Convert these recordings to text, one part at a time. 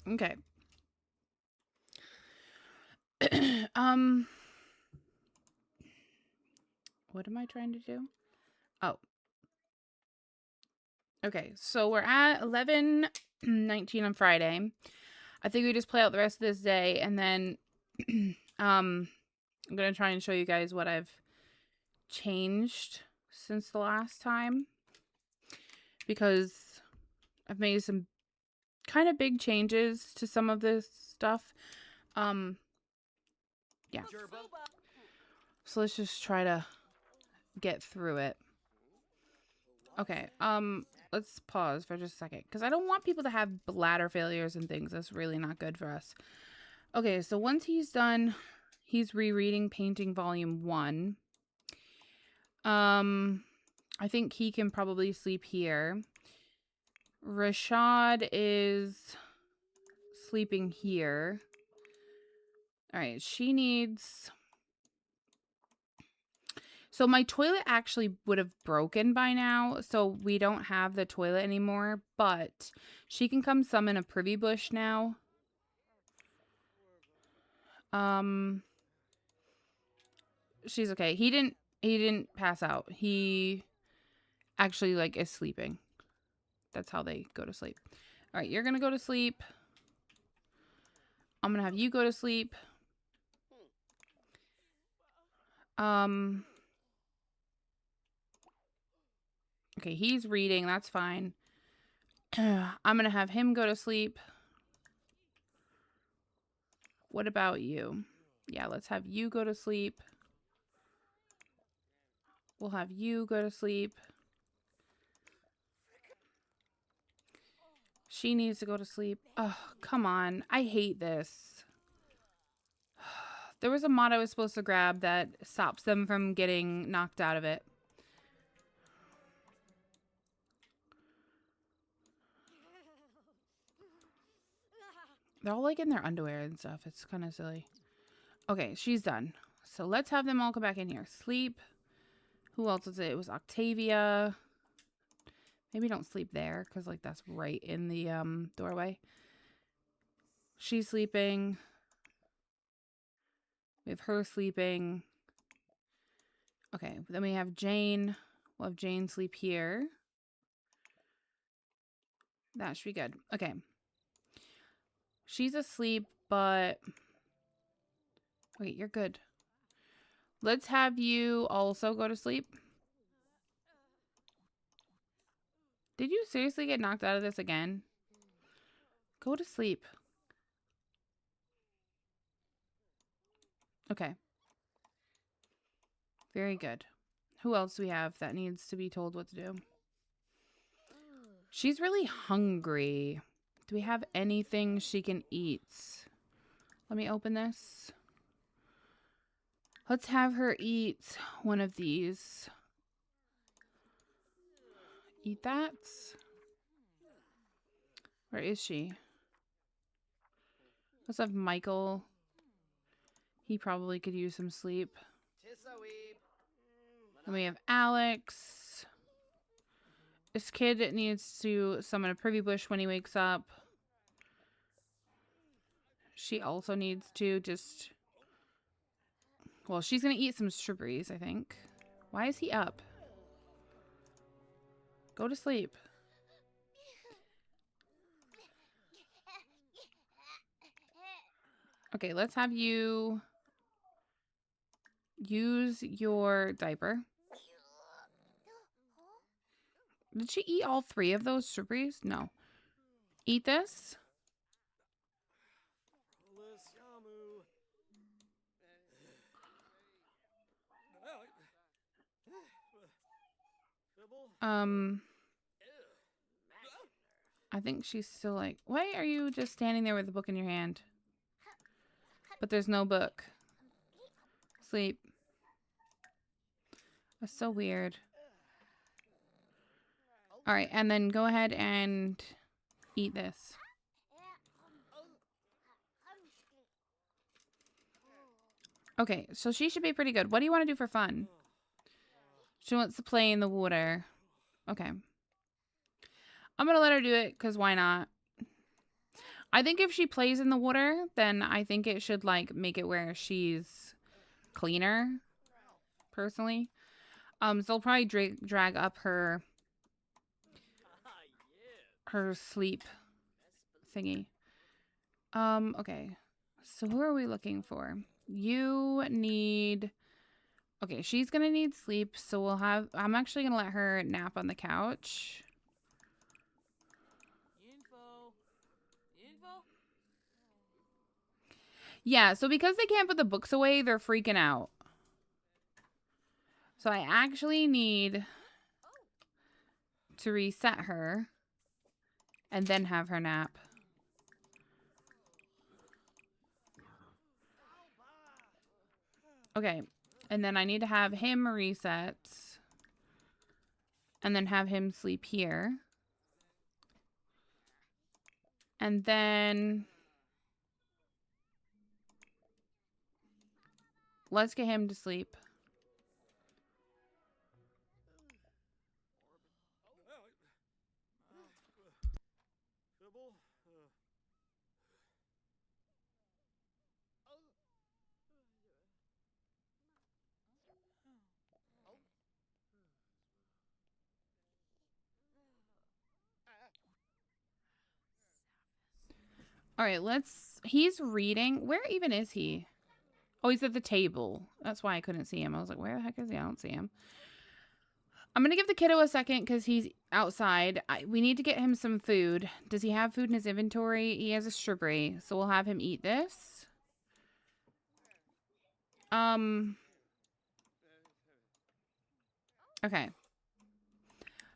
Okay. What am I trying to do? Oh. Okay, so we're at 11:19 on Friday. I think we just play out the rest of this day, and then I'm gonna try and show you guys what I've changed since the last time, because I've made some kind of big changes to some of this stuff. Yeah. So let's just try to get through it. Okay, let's pause for just a second, because I don't want people to have bladder failures and things. That's really not good for us. Okay, so once he's done, he's rereading Painting Volume 1. I think he can probably sleep here. Rashad is sleeping here. All right, she needs... So my toilet actually would have broken by now, so we don't have the toilet anymore, but she can come summon a privy bush now. She's okay. He didn't pass out. He actually like is sleeping. That's how they go to sleep. All right, you're going to go to sleep. I'm going to have you go to sleep. Okay, he's reading. That's fine. I'm going to have him go to sleep. What about you? Yeah, let's have you go to sleep. We'll have you go to sleep. She needs to go to sleep. Oh, come on. I hate this. There was a mod I was supposed to grab that stops them from getting knocked out of it. They're all like in their underwear and stuff. It's kind of silly. Okay, she's done. So let's have them all come back in here. Sleep. Who else was it? It was Octavia. Maybe don't sleep there, because like that's right in the doorway. She's sleeping. We have her sleeping. Okay, then we have Jane. We'll have Jane sleep here. That should be good. Okay. She's asleep, but... Wait, you're good. Let's have you also go to sleep. Did you seriously get knocked out of this again? Go to sleep. Okay. Very good. Who else do we have that needs to be told what to do? She's really hungry. Do we have anything she can eat? Let me open this. Let's have her eat one of these. Eat that. Where is she? Let's have Michael. He probably could use some sleep. And we have Alex. This kid needs to summon a privy bush when he wakes up. She also needs to just... Well, she's going to eat some strawberries, I think. Why is he up? Go to sleep. Okay, let's have you use your diaper. Did she eat all 3 of those strawberries? No. Eat this. I think she's still like... Why are you just standing there with a book in your hand? But there's no book. Sleep. That's so weird. All right, and then go ahead and eat this. Okay, so she should be pretty good. What do you want to do for fun? She wants to play in the water. Okay. I'm going to let her do it, because why not? I think if she plays in the water, then I think it should like make it where she's cleaner, personally. So I'll probably drag up her sleep thingy. Okay. So who are we looking for? You need... Okay, she's gonna need sleep, so we'll have... I'm actually gonna let her nap on the couch. Yeah, so because they can't put the books away, they're freaking out. So I actually need to reset her and then have her nap. Okay, and then I need to have him reset and then have him sleep here. And then let's get him to sleep. All right, he's reading. Where even is he? Oh, he's at the table. That's why I couldn't see him. I was like, where the heck is he? I don't see him. I'm going to give the kiddo a second because he's outside. We need to get him some food. Does he have food in his inventory? He has a strawberry, so we'll have him eat this. Okay.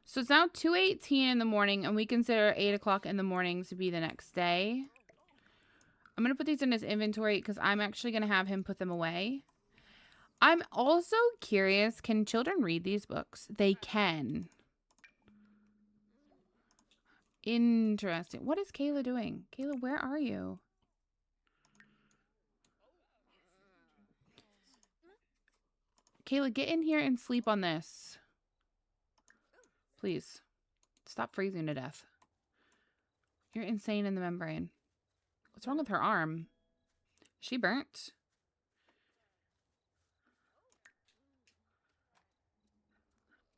So it's now 2:18 in the morning, and we consider 8 o'clock in the morning to be the next day. I'm going to put these in his inventory because I'm actually going to have him put them away. I'm also curious, can children read these books? They can. Interesting. What is Kayla doing? Kayla, where are you? Kayla, get in here and sleep on this. Please. Stop freezing to death. You're insane in the membrane. What's wrong with her arm? Is she burnt?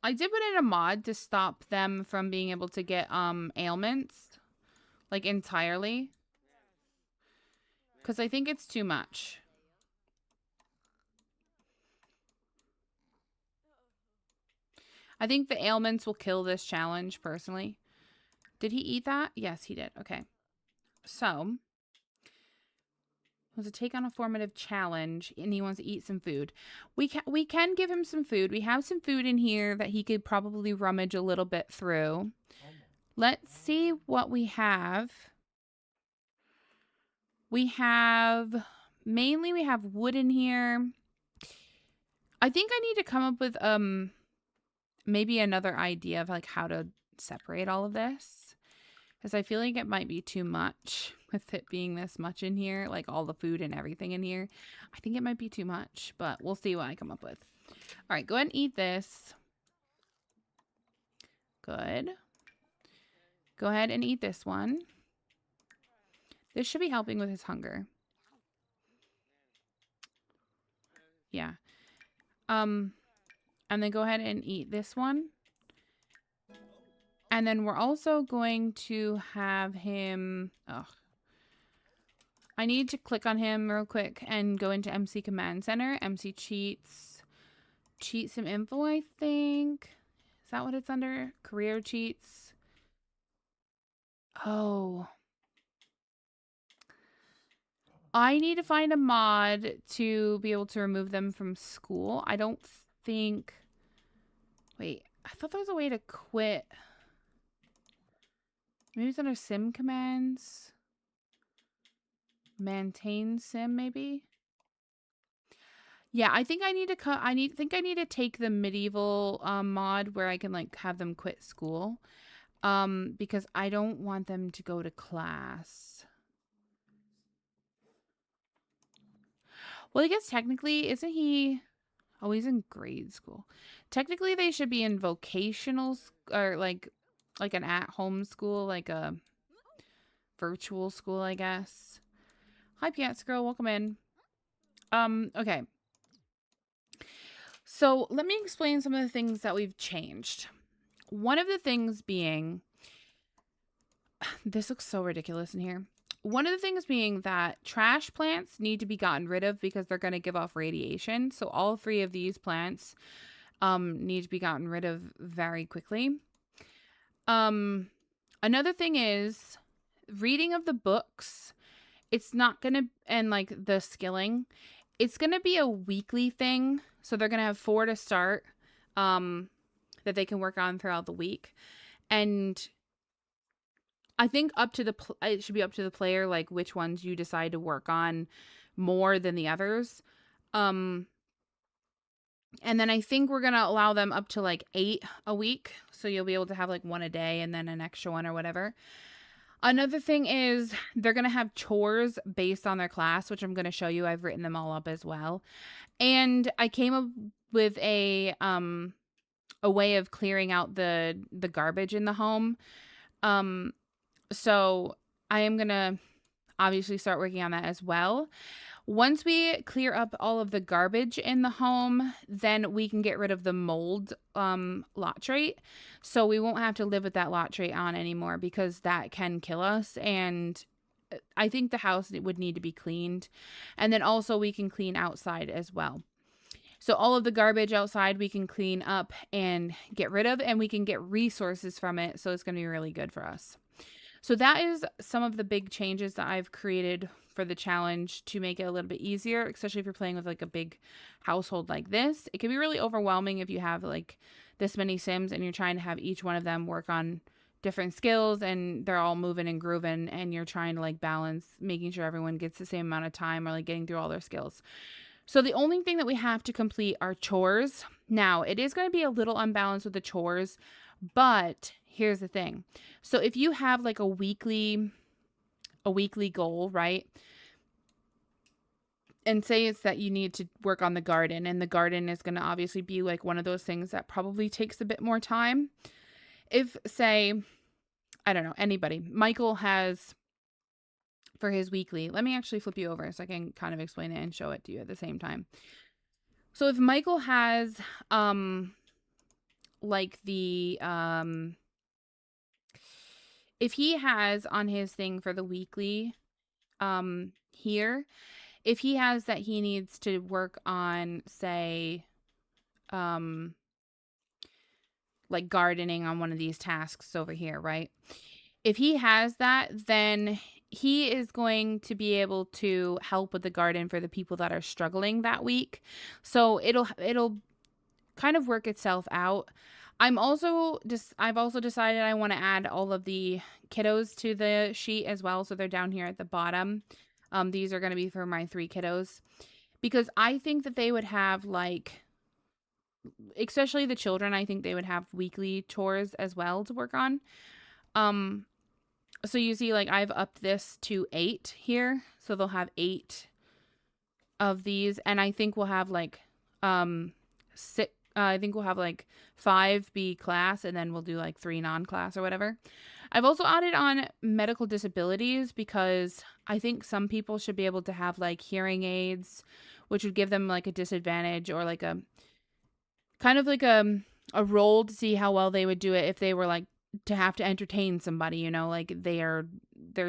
I did put in a mod to stop them from being able to get ailments. Like entirely. Because I think it's too much. I think the ailments will kill this challenge, personally. Did he eat that? Yes, he did. Okay. So, he wants to take on a formative challenge, and he wants to eat some food. We can give him some food. We have some food in here that he could probably rummage a little bit through. Let's see what we have. We have... Mainly, we have wood in here. I think I need to come up with maybe another idea of like how to separate all of this, because I feel like it might be too much with it being this much in here, like all the food and everything in here. I think it might be too much, but we'll see what I come up with. All right, go ahead and eat this. Good. Go ahead and eat this one. This should be helping with his hunger. Yeah. And then go ahead and eat this one. And then we're also going to have him... Oh. I need to click on him real quick and go into MC Command Center. MC Cheats. Cheat some info, I think. Is that what it's under? Career cheats. Oh. I need to find a mod to be able to remove them from school. I don't think... Wait, I thought there was a way to quit. Maybe it's under sim commands. Maintain sim, maybe. Yeah, I think I need to I need to take the medieval mod where I can like have them quit school. Because I don't want them to go to class. Well, I guess technically, isn't he... Oh, he's in grade school. Technically, they should be in vocational or like an at-home school, like a... virtual school, I guess. Hi, Pants Girl. Welcome in. Okay. So let me explain some of the things that we've changed. One of the things being, this looks so ridiculous in here. One of the things being that trash plants need to be gotten rid of because they're going to give off radiation. So all 3 of these plants need to be gotten rid of very quickly. Another thing is reading of the books. It's not going to, and like the skilling, it's going to be a weekly thing. So they're going to have 4 to start that they can work on throughout the week. And I think it should be up to the player, like which ones you decide to work on more than the others. And then I think we're going to allow them up to like 8 a week. So you'll be able to have like 1 a day and then an extra one or whatever. Another thing is they're going to have chores based on their class, which I'm going to show you. I've written them all up as well. And I came up with a way of clearing out the garbage in the home. So I am going to obviously start working on that as well. Once we clear up all of the garbage in the home, then we can get rid of the mold lot trait. So we won't have to live with that lot trait on anymore because that can kill us. And I think the house would need to be cleaned. And then also we can clean outside as well. So all of the garbage outside we can clean up and get rid of, and we can get resources from it. So it's going to be really good for us. So that is some of the big changes that I've created for the challenge to make it a little bit easier, especially if you're playing with like a big household like this. It can be really overwhelming if you have like this many Sims and you're trying to have each one of them work on different skills and they're all moving and grooving and you're trying to like balance making sure everyone gets the same amount of time or like getting through all their skills. So the only thing that we have to complete are chores. Now, it is going to be a little unbalanced with the chores, but here's the thing. So if you have like a weekly goal, right? And say it's that you need to work on the garden, and the garden is going to obviously be like one of those things that probably takes a bit more time. If say, I don't know, anybody, Michael has for his weekly, let me actually flip you over so I can kind of explain it and show it to you at the same time. So if Michael has like the if he has on his thing for the weekly here, if he has that he needs to work on, say, like gardening on one of these tasks over here, right? If he has that, then he is going to be able to help with the garden for the people that are struggling that week. So it'll kind of work itself out. I've also decided I want to add all of the kiddos to the sheet as well. So they're down here at the bottom. These are going to be for my 3 kiddos because I think that they would have like, especially the children, I think they would have weekly chores as well to work on. So you see like I've upped this to 8 here. So they'll have 8 of these. And I think we'll have like, 6, I think we'll have like 5 be class and then we'll do like 3 non-class or whatever. I've also added on medical disabilities because I think some people should be able to have like hearing aids, which would give them like a disadvantage or like a kind of like a role to see how well they would do it if they were like to have to entertain somebody, you know, like they're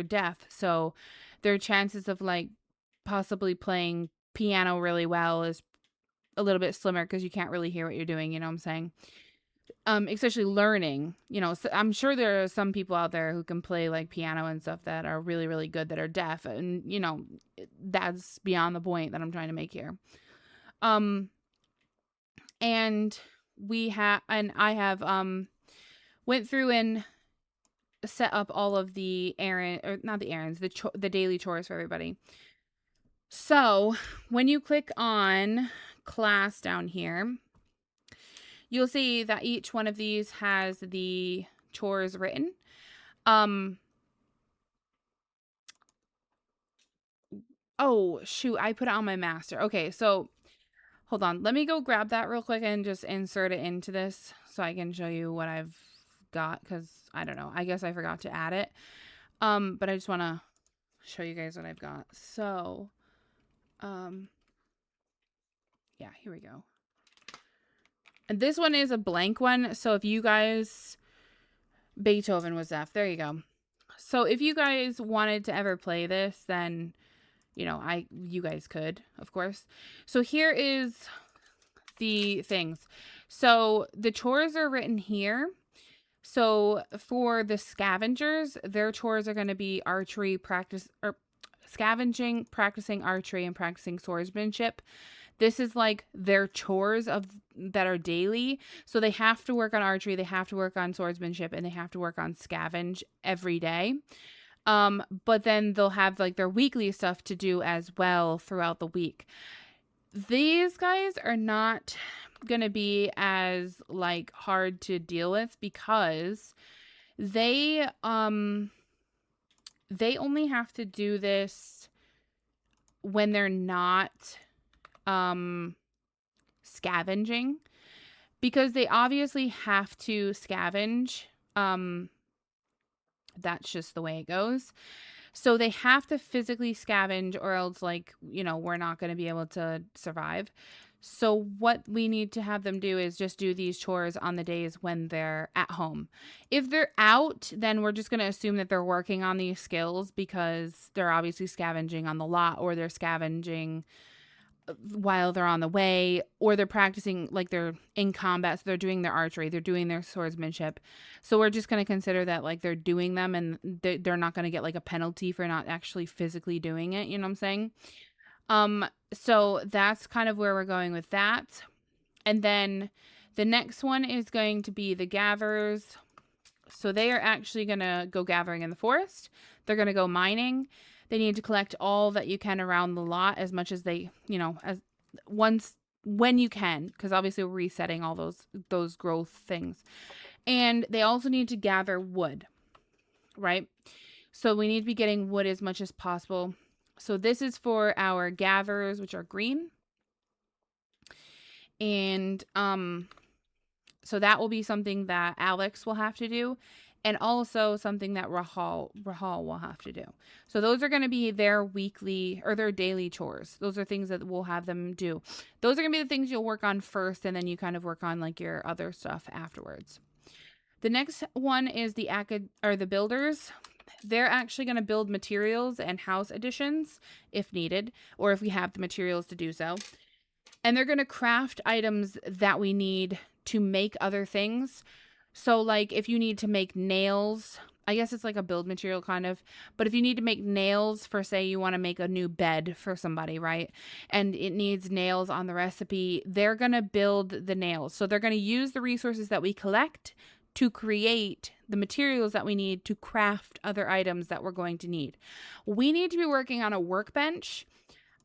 deaf. So their chances of like possibly playing piano really well is a little bit slimmer because you can't really hear what you're doing, you know what I'm saying? Especially learning, you know, so I'm sure there are some people out there who can play like piano and stuff that are really, really good that are deaf. And, you know, that's beyond the point that I'm trying to make here. And I have, went through and set up all of the the daily chores for everybody. So when you click on class down here, you'll see that each one of these has the chores written. Oh, shoot. I put it on my master. Okay, so hold on. Let me go grab that real quick and just insert it into this so I can show you what I've got because I don't know. I guess I forgot to add it. But I just want to show you guys what I've got. So, yeah, here we go. And this one is a blank one. So if you guys, Beethoven was F. There you go. So if you guys wanted to ever play this, then, you know, you guys could, of course. So here is the things. So the chores are written here. So for the scavengers, their chores are going to be archery practice, or scavenging, practicing archery, and practicing swordsmanship. This is like their chores that are daily. So they have to work on archery, they have to work on swordsmanship, and they have to work on scavenge every day. But then they'll have like their weekly stuff to do as well throughout the week. These guys are not gonna be as like hard to deal with because they only have to do this when they're not scavenging, because they obviously have to scavenge. That's just the way it goes. So they have to physically scavenge, or else, like, you know, we're not going to be able to survive. So what we need to have them do is just do these chores on the days when they're at home. If they're out, then we're just going to assume that they're working on these skills because they're obviously scavenging on the lot, or they're scavenging while they're on the way, or they're practicing, like they're in combat, so they're doing their archery, they're doing their swordsmanship. So we're just going to consider that like they're doing them, and they're not going to get like a penalty for not actually physically doing it, you know what I'm saying? So that's kind of where we're going with that. And then the next one is going to be the gatherers. So they are actually going to go gathering in the forest. They're going to go mining. They need to collect all that you can around the lot, as much as they, you know, as once when you can, because obviously we're resetting all those growth things. And they also need to gather wood, right? So we need to be getting wood as much as possible. So this is for our gatherers, which are green. And so that will be something that Alex will have to do, and also something that Rahal will have to do. So those are going to be their weekly or their daily chores. Those are things that we'll have them do. Those are going to be the things you'll work on first, and then you kind of work on like your other stuff afterwards. The next one is the builders. They're actually going to build materials and house additions if needed, or if we have the materials to do so. And they're going to craft items that we need to make other things. So like if you need to make nails, I guess it's like a build material kind of, but if you need to make nails for, say, you want to make a new bed for somebody, right? And it needs nails on the recipe, they're going to build the nails. So they're going to use the resources that we collect to create the materials that we need to craft other items that we're going to need. We need to be working on a workbench.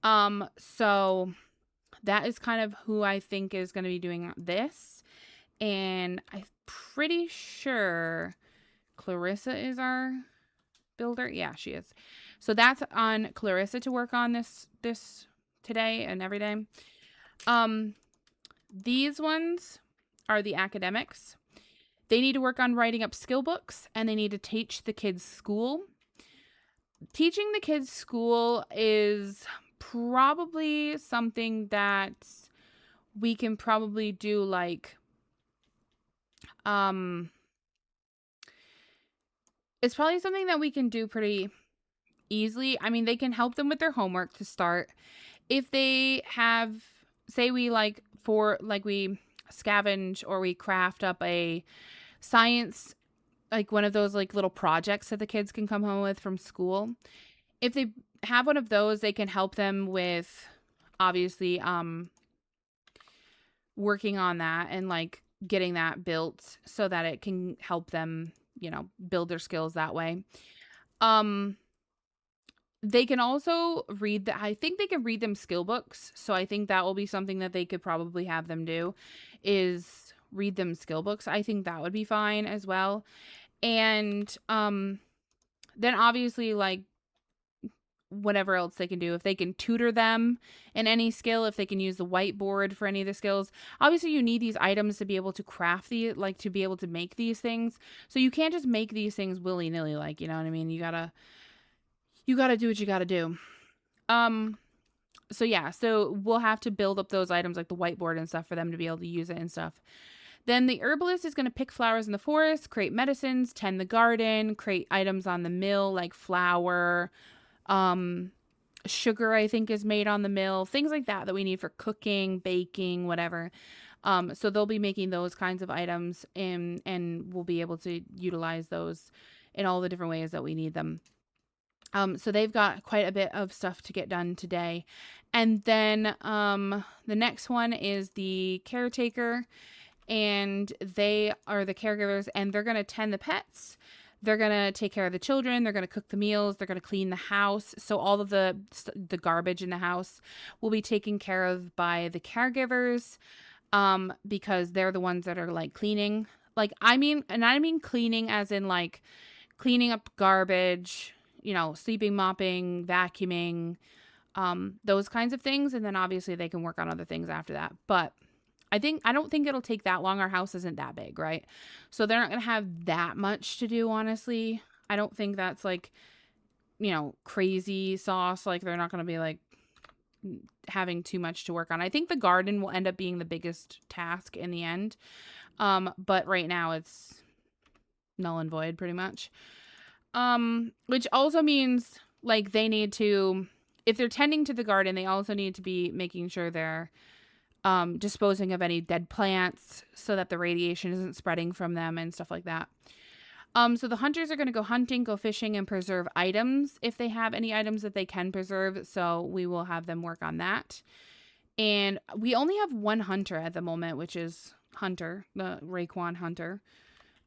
So that is kind of who I think is going to be doing this. And I'm pretty sure Clarissa is our builder. Yeah, she is. So that's on Clarissa to work on this today and every day. These ones are the academics. They need to work on writing up skill books, and they need to teach the kids school. Teaching the kids school is probably something that we can probably do, like, it's probably something that we can do pretty easily. I mean, they can help them with their homework to start. If they have, say we we scavenge or we craft up a science, like one of those like little projects that the kids can come home with from school. If they have one of those, they can help them with obviously working on that and like getting that built so that it can help them, you know, build their skills that way. They can also I think they can read them skill books. So I think that will be something that they could probably have them do, is read them skill books. I think that would be fine as well. And then obviously, like, whatever else they can do. If they can tutor them in any skill, if they can use the whiteboard for any of the skills. Obviously, you need these items to be able to craft to be able to make these things. So you can't just make these things willy-nilly, like, you know what I mean? You gotta do what you gotta do. So yeah, so we'll have to build up those items like the whiteboard and stuff for them to be able to use it and stuff. Then the herbalist is going to pick flowers in the forest, create medicines, tend the garden, create items on the mill like flour, sugar I think is made on the mill, things like that we need for cooking, baking, whatever. So they'll be making those kinds of items and we'll be able to utilize those in all the different ways that we need them. So they've got quite a bit of stuff to get done today. And then the next one is the caretaker, and they are the caregivers, and they're going to tend the pets. They're going to take care of the children. They're going to cook the meals. They're going to clean the house. So all of the garbage in the house will be taken care of by the caregivers, because they're the ones that are like cleaning. Like, I mean cleaning as in like cleaning up garbage, you know, sweeping, mopping, vacuuming, those kinds of things. And then obviously they can work on other things after that. But I don't think it'll take that long. Our house isn't that big, right? So they're not going to have that much to do, honestly. I don't think that's like, you know, crazy sauce. Like, they're not going to be like having too much to work on. I think the garden will end up being the biggest task in the end. But right now it's null and void pretty much. Which also means like they need to, if they're tending to the garden, they also need to be making sure they're disposing of any dead plants so that the radiation isn't spreading from them and stuff like that. So the hunters are going to go hunting, go fishing, and preserve items if they have any items that they can preserve. So we will have them work on that. And we only have one hunter at the moment, which is Hunter, the Raekwon hunter.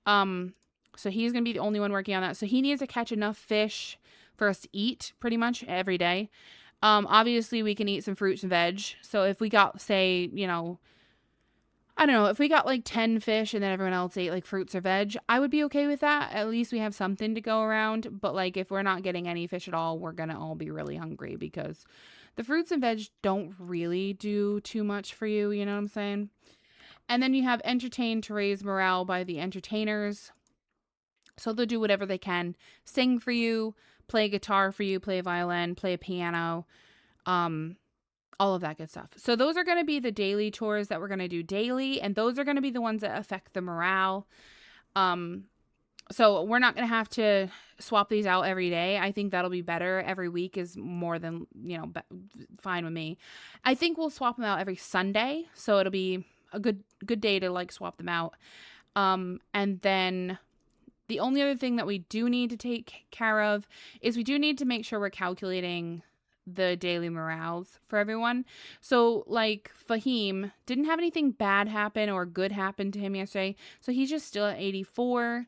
So he's going to be the only one working on that. So he needs to catch enough fish for us to eat pretty much every day. Obviously we can eat some fruits and veg. So if we got, say, you know, I don't know, if we got like 10 fish and then everyone else ate like fruits or veg, I would be okay with that. At least we have something to go around. But like, if we're not getting any fish at all, we're going to all be really hungry because the fruits and veg don't really do too much for you. You know what I'm saying? And then you have entertain to raise morale by the entertainers. So they'll do whatever they can, sing for you, play guitar for you, play a violin, play a piano, all of that good stuff. So those are going to be the daily chores that we're going to do daily, and those are going to be the ones that affect the morale. So we're not going to have to swap these out every day. I think that'll be better. Every week is more than, you know, fine with me. I think we'll swap them out every Sunday, so it'll be a good day to like swap them out. And then the only other thing that we do need to take care of is we do need to make sure we're calculating the daily morales for everyone. So like Fahim didn't have anything bad happen or good happen to him yesterday. So he's just still at 84.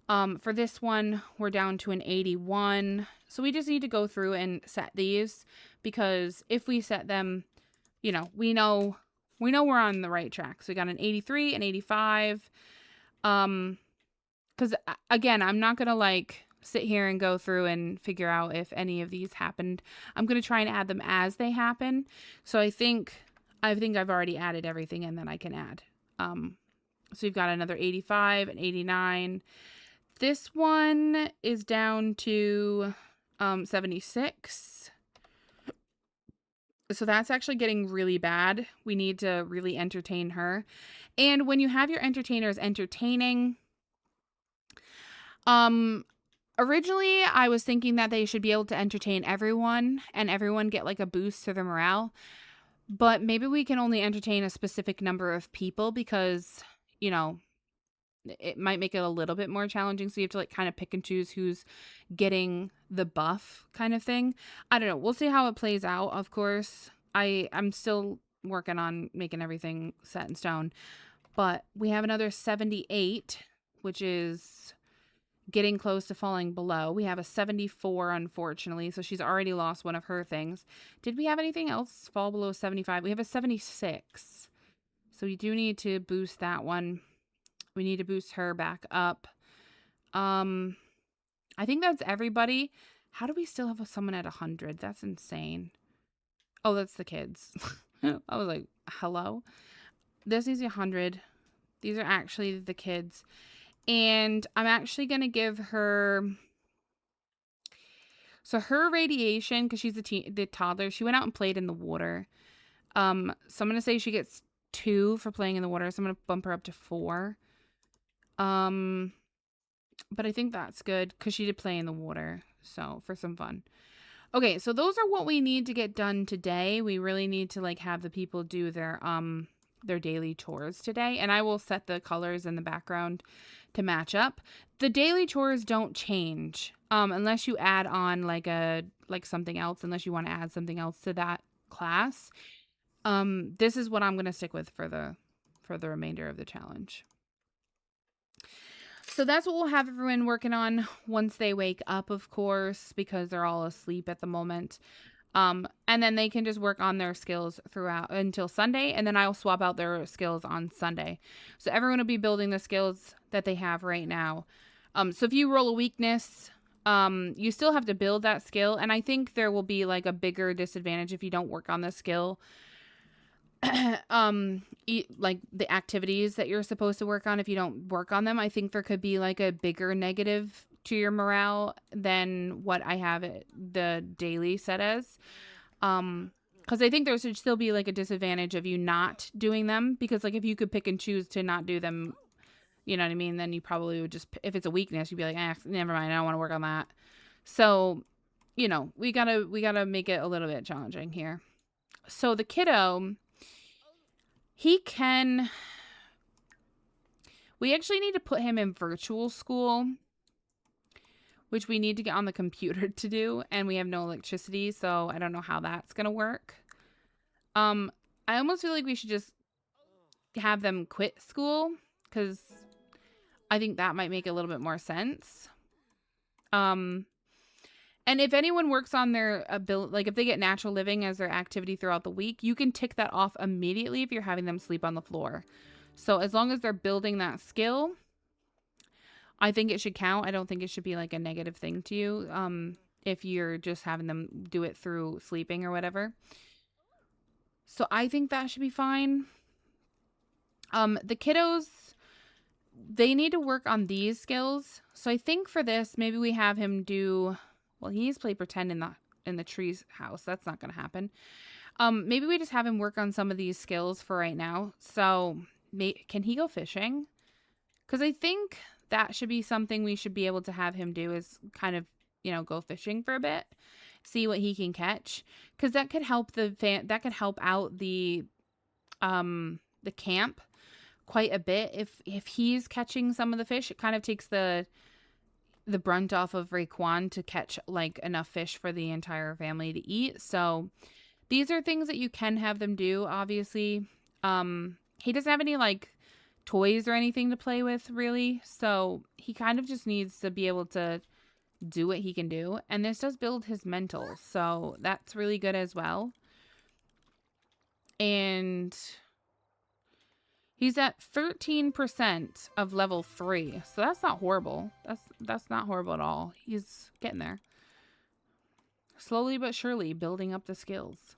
For this one, we're down to an 81. So we just need to go through and set these, because if we set them, you know, we know we're on the right track. So we got an 83, an 85. Because again, I'm not going to like sit here and go through and figure out if any of these happened. I'm going to try and add them as they happen. So I think I've already added everything, and then I can add. So we've got another 85 and 89. This one is down to 76. So that's actually getting really bad. We need to really entertain her. And when you have your entertainers entertaining, originally I was thinking that they should be able to entertain everyone and everyone get like a boost to their morale. But maybe we can only entertain a specific number of people, because, you know, it might make it a little bit more challenging. So you have to like kind of pick and choose who's getting the buff kind of thing. I don't know. We'll see how it plays out, of course. I'm still working on making everything set in stone. But we have another 78, which is getting close to falling below. We have a 74, unfortunately. So she's already lost one of her things. Did we have anything else fall below 75? We have a 76. So we do need to boost that one. We need to boost her back up. I think that's everybody. How do we still have someone at 100? That's insane. Oh, that's the kids. I was like, hello? This is 100. These are actually the kids. And I'm actually going to give her... So her radiation, because she's the toddler, she went out and played in the water. So I'm going to say she gets 2 for playing in the water. So I'm going to bump her up to 4. But I think that's good because she did play in the water. So for some fun. Okay, so those are what we need to get done today. We really need to like have the people do their daily chores today, and I will set the colors in the background to match up. The daily chores don't change unless you add on like something else, unless you want to add something else to that class. This is what I'm going to stick with for the remainder of the challenge. So that's what we'll have everyone working on once they wake up, of course, because they're all asleep at the moment. And then they can just work on their skills throughout until Sunday, and then I'll swap out their skills on Sunday. So everyone will be building the skills that they have right now. So if you roll a weakness, you still have to build that skill, and I think there will be like a bigger disadvantage if you don't work on the skill. Like the activities that you're supposed to work on, if you don't work on them, I think there could be like a bigger negative to your morale than what I have it the daily set as. Because I think there should still be like a disadvantage of you not doing them, because like if you could pick and choose to not do them, you know what I mean, then you probably would just, if it's a weakness, you'd be like, never mind, I don't want to work on that. So, you know, we gotta make it a little bit challenging here. So the kiddo, we actually need to put him in virtual school, which we need to get on the computer to do, and we have no electricity, so I don't know how that's gonna work. I almost feel like we should just have them quit school, because I think that might make a little bit more sense. And if anyone works on their ability, like if they get natural living as their activity throughout the week, you can tick that off immediately if you're having them sleep on the floor. So as long as they're building that skill, I think it should count. I don't think it should be like a negative thing to you if you're just having them do it through sleeping or whatever. So I think that should be fine. The kiddos, they need to work on these skills. So I think for this, maybe we have him do... Well, he needs to play pretend in the tree's house. That's not going to happen. Maybe we just have him work on some of these skills for right now. So can he go fishing? Because I think that should be something we should be able to have him do, is kind of, you know, go fishing for a bit, see what he can catch. Because that could help out the camp quite a bit. If he's catching some of the fish, it kind of takes the brunt off of Raekwon to catch like enough fish for the entire family to eat. So these are things that you can have them do. Obviously, he doesn't have any like toys or anything to play with really, so he kind of just needs to be able to do what he can do, and this does build his mental, so that's really good as well. And he's at 13% of level 3. So that's not horrible. That's not horrible at all. He's getting there. Slowly but surely building up the skills.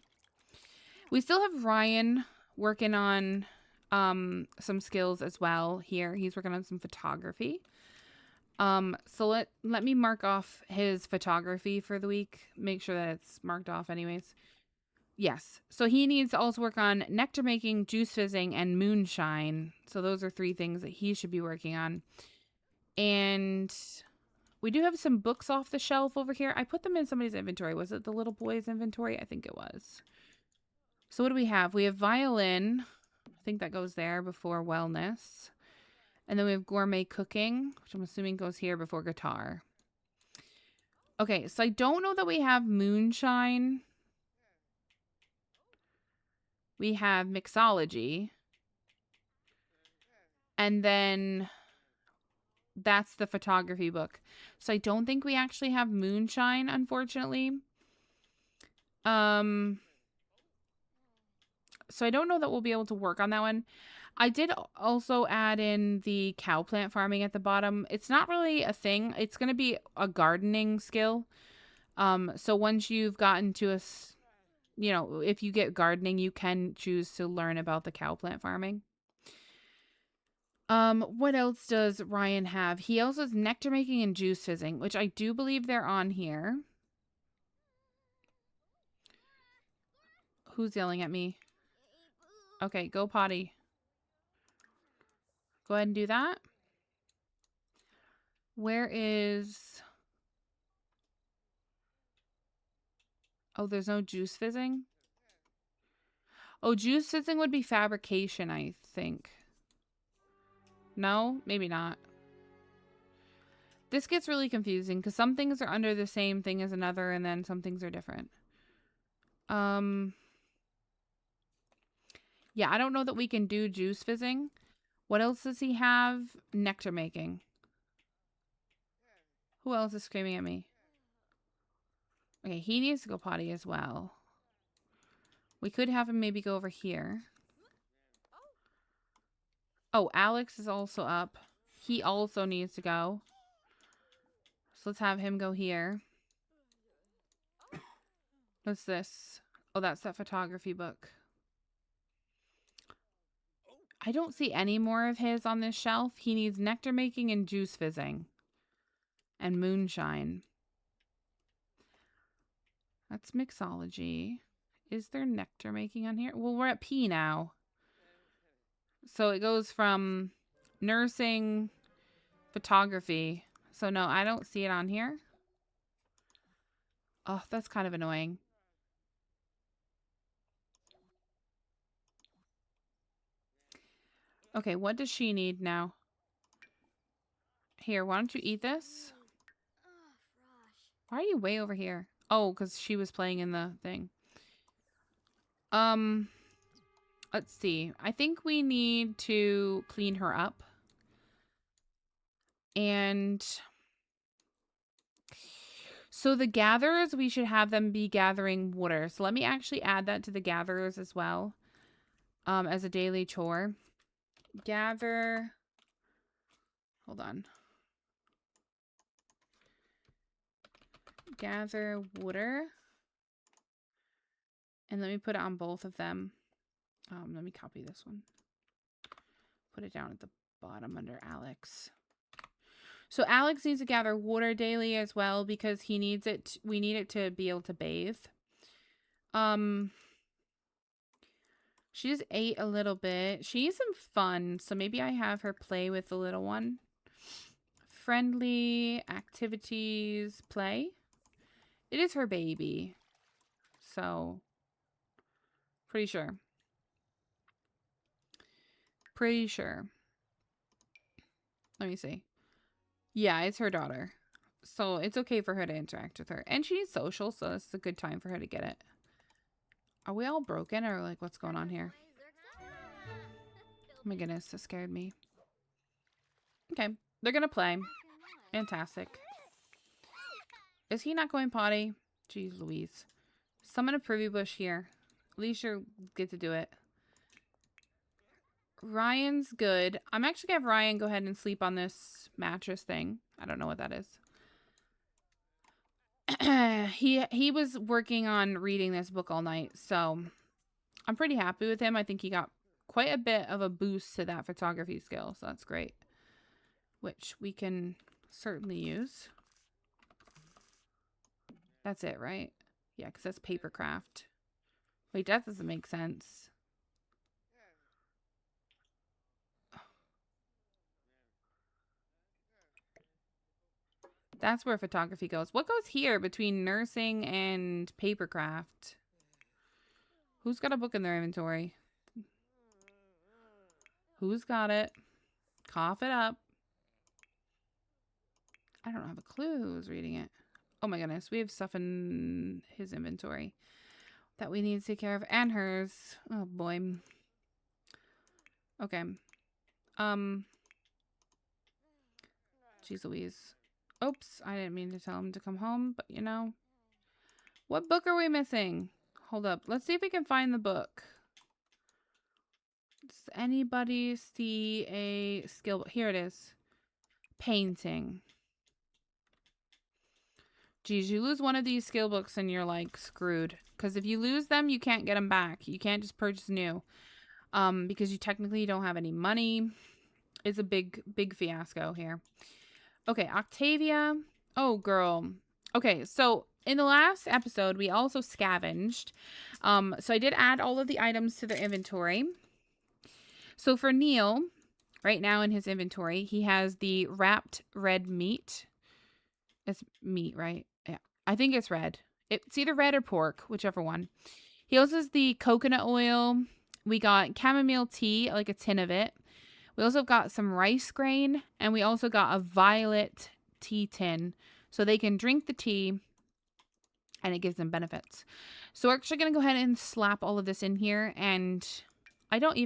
We still have Ryan working on some skills as well here. He's working on some photography. So let me mark off his photography for the week. Make sure that it's marked off anyways. Yes. So he needs to also work on nectar making, juice fizzing, and moonshine. So those are 3 things that he should be working on. And we do have some books off the shelf over here. I put them in somebody's inventory. Was it the little boy's inventory? I think it was. So what do we have? We have violin. I think that goes there before wellness. And then we have gourmet cooking, which I'm assuming goes here before guitar. Okay, so I don't know that we have moonshine. We have mixology. And then that's the photography book. So I don't think we actually have moonshine, unfortunately. So I don't know that we'll be able to work on that one. I did also add in the cow plant farming at the bottom. It's not really a thing. It's going to be a gardening skill. So once you've gotten to you know, if you get gardening, you can choose to learn about the cow plant farming. What else does Ryan have? He also has nectar making and juice fizzing, which I do believe they're on here. Who's yelling at me? Okay, go potty. Go ahead and do that. Where is... Oh, there's no juice fizzing? Oh, juice fizzing would be fabrication, I think. No? Maybe not. This gets really confusing because some things are under the same thing as another and then some things are different. Yeah, I don't know that we can do juice fizzing. What else does he have? Nectar making. Who else is screaming at me? Okay, he needs to go potty as well. We could have him maybe go over here. Oh, Alex is also up. He also needs to go. So let's have him go here. What's this? Oh, that's that photography book. I don't see any more of his on this shelf. He needs nectar making and juice fizzing. And moonshine. That's mixology. Is there nectar making on here? Well, we're at P now. So it goes from nursing, photography. So no, I don't see it on here. Oh, that's kind of annoying. Okay, what does she need now? Here, why don't you eat this? Why are you way over here? Oh, because she was playing in the thing. Let's see. I think we need to clean her up. And so the gatherers, we should have them be gathering water. So let me actually add that to the gatherers as well. As a daily chore. Gather. Hold on. Gather water. And let me put it on both of them. Let me copy this one. Put it down at the bottom under Alex. So Alex needs to gather water daily as well because he needs it. We need it to be able to bathe. She just ate a little bit. She needs some fun. So maybe I have her play with the little one. Friendly activities, play. It is her baby. So, pretty sure. Pretty sure. Let me see. Yeah, it's her daughter. So it's okay for her to interact with her. And she's social, so it's a good time for her to get it. Are we all broken or like what's going on here? Oh my goodness, that scared me. Okay, they're gonna play. Fantastic. Is he not going potty? Jeez Louise. Summon a privy bush here. At least you get to do it. Ryan's good. I'm actually gonna have Ryan go ahead and sleep on this mattress thing. I don't know what that is. He was working on reading this book all night, so I'm pretty happy with him. I think he got quite a bit of a boost to that photography skill, so that's great. Which we can certainly use. That's it, right? Yeah, because that's paper craft. Wait, that doesn't make sense. That's where photography goes. What goes here between nursing and papercraft? Who's got a book in their inventory? Who's got it? Cough it up. I don't have a clue who's reading it. Oh my goodness. We have stuff in his inventory that we need to take care of. And hers. Oh boy. Okay. Jeez Louise. Oops. I didn't mean to tell him to come home, but you know. What book are we missing? Hold up. Let's see if we can find the book. Does anybody see a skill book? Here it is. Painting. Geez, you lose one of these skill books and you're like screwed. Because if you lose them, you can't get them back. You can't just purchase new. Because you technically don't have any money. It's a big fiasco here. Okay, Octavia. Oh, girl. Okay, so in the last episode, we also scavenged. So I did add all of the items to their inventory. So for Neil, right now in his inventory, he has the wrapped red meat. It's meat, right? Yeah. I think it's red. It's either red or pork, whichever one. He also has the coconut oil. We got chamomile tea, like a tin of it. We also got some rice grain, and we also got a violet tea tin. So they can drink the tea, and it gives them benefits. So we're actually going to go ahead and slap all of this in here, and I don't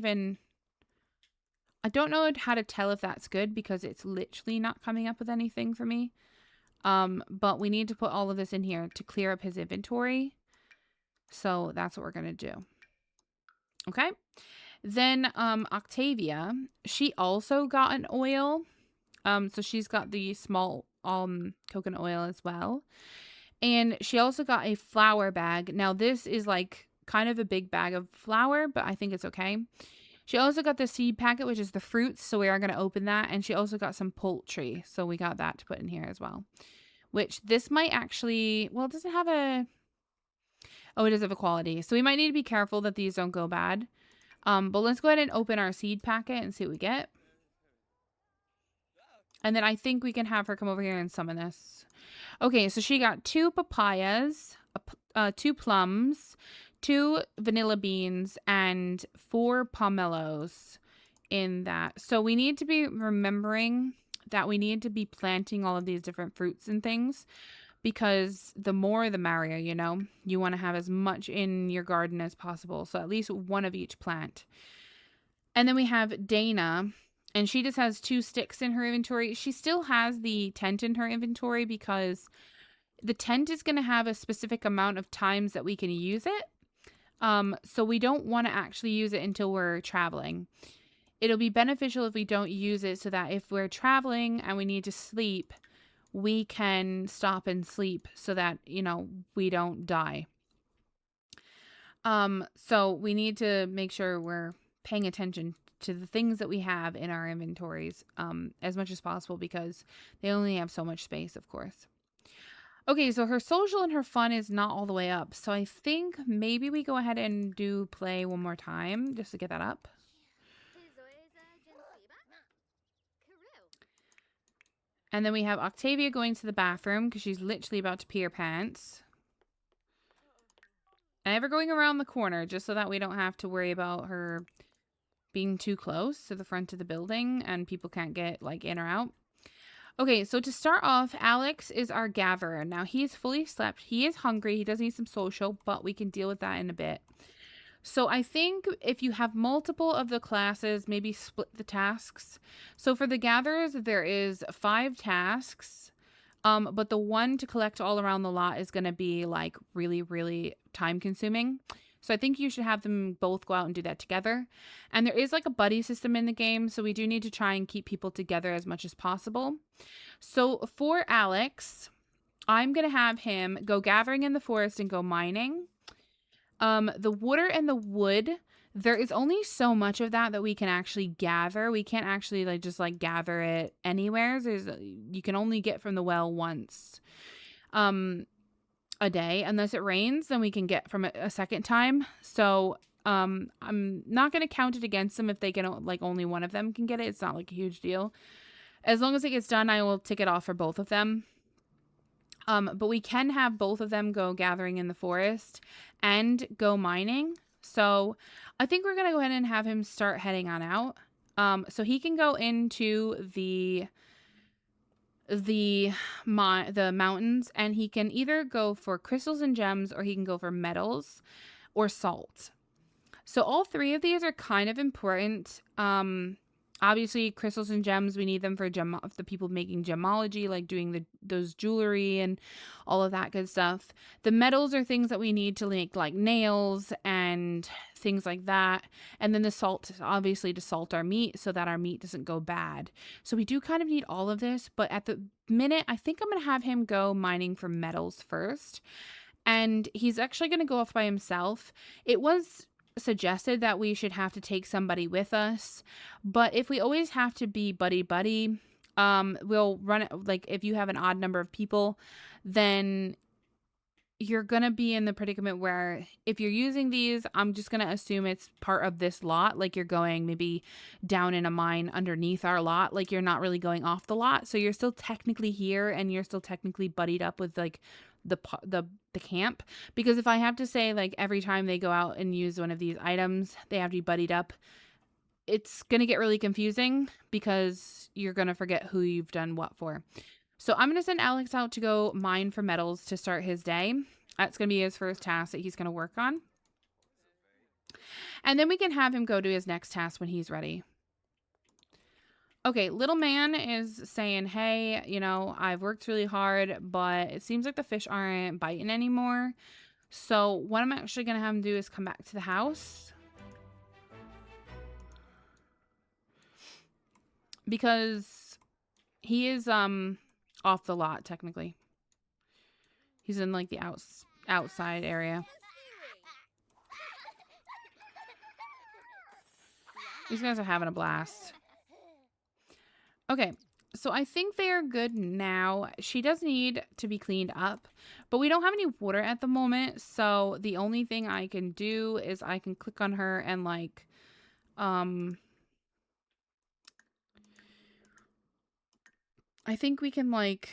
know how to tell if that's good because it's literally not coming up with anything for me. But we need to put all of this in here to clear up his inventory. So that's what we're going to do. Okay. Then, Octavia, she also got an oil. So she's got the small, coconut oil as well. And she also got a flour bag. Now this is like kind of a big bag of flour, but I think it's okay. She also got the seed packet, which is the fruits. So we are going to open that. And she also got some poultry. So we got that to put in here as well. Which this might actually, well, it doesn't have a, oh, it does have a quality. So we might need to be careful that these don't go bad. But let's go ahead and open our seed packet and see what we get. And then I think we can have her come over here and summon this. Okay, so she got 2 papayas, 2 plums, 2 vanilla beans, and 4 pomelos in that. So we need to be remembering that we need to be planting all of these different fruits and things because the more the merrier, you know. You want to have as much in your garden as possible. So at least one of each plant. And then we have Dana, and she just has 2 sticks in her inventory. She still has the tent in her inventory because the tent is going to have a specific amount of times that we can use it. So we don't want to actually use it until we're traveling. It'll be beneficial if we don't use it so that if we're traveling and we need to sleep, we can stop and sleep so that, you know, we don't die. So we need to make sure we're paying attention to the things that we have in our inventories as much as possible because they only have so much space, of course. Okay, so her social and her fun is not all the way up. So I think maybe we go ahead and do play one more time just to get that up. And then we have Octavia going to the bathroom because she's literally about to pee her pants. And we're going around the corner just so that we don't have to worry about her being too close to the front of the building and people can't get like in or out. Okay, so to start off, Alex is our gatherer. Now, he is fully slept. He is hungry. He does need some social, but we can deal with that in a bit. So I think if you have multiple of the classes, maybe split the tasks. So for the gatherers, there is 5 tasks. But the one to collect all around the lot is going to be like really, really time consuming. So I think you should have them both go out and do that together. And there is like a buddy system in the game. So we do need to try and keep people together as much as possible. So for Alex, I'm going to have him go gathering in the forest and go mining. The water and the wood, there is only so much of that we can actually gather. We can't actually just gather it anywhere. You can only get from the well once a day. Unless it rains, then we can get from it a second time. So I'm not going to count it against them if they can, only one of them can get it. It's not a huge deal. As long as it gets done, I will tick it off for both of them. But we can have both of them go gathering in the forest and go mining. So I think we're going to go ahead and have him start heading on out. So he can go into the mountains, and he can either go for crystals and gems, or he can go for metals or salt. So all 3 of these are kind of important. Obviously, crystals and gems, we need them for the people making gemology, like doing those jewelry and all of that good stuff. The metals are things that we need to make, like nails and things like that. And then the salt, obviously, to salt our meat so that our meat doesn't go bad. So we do kind of need all of this. But at the minute, I think I'm going to have him go mining for metals first. And he's actually going to go off by himself. It was suggested that we should have to take somebody with us. But if we always have to be buddy-buddy, we'll run it, like, if you have an odd number of people, then you're going to be in the predicament where if you're using these, I'm just going to assume it's part of this lot. Like, you're going maybe down in a mine underneath our lot. Like, you're not really going off the lot. So you're still technically here and you're still technically buddied up with, like, the camp. Because if I have to say, like, every time they go out and use one of these items, they have to be buddied up, it's going to get really confusing because you're going to forget who you've done what for. So I'm going to send Alex out to go mine for metals to start his day. That's going to be his first task that he's going to work on. And then we can have him go to his next task when he's ready. Okay, little man is saying, hey, you know, I've worked really hard, but it seems like the fish aren't biting anymore. So what I'm actually going to have him do is come back to the house. Because he is off the lot, technically. He's in, like, the outside area. These guys are having a blast. Okay, so I think they are good now. She does need to be cleaned up, but we don't have any water at the moment, so the only thing I can do is I can click on her and, like, I think we can, like,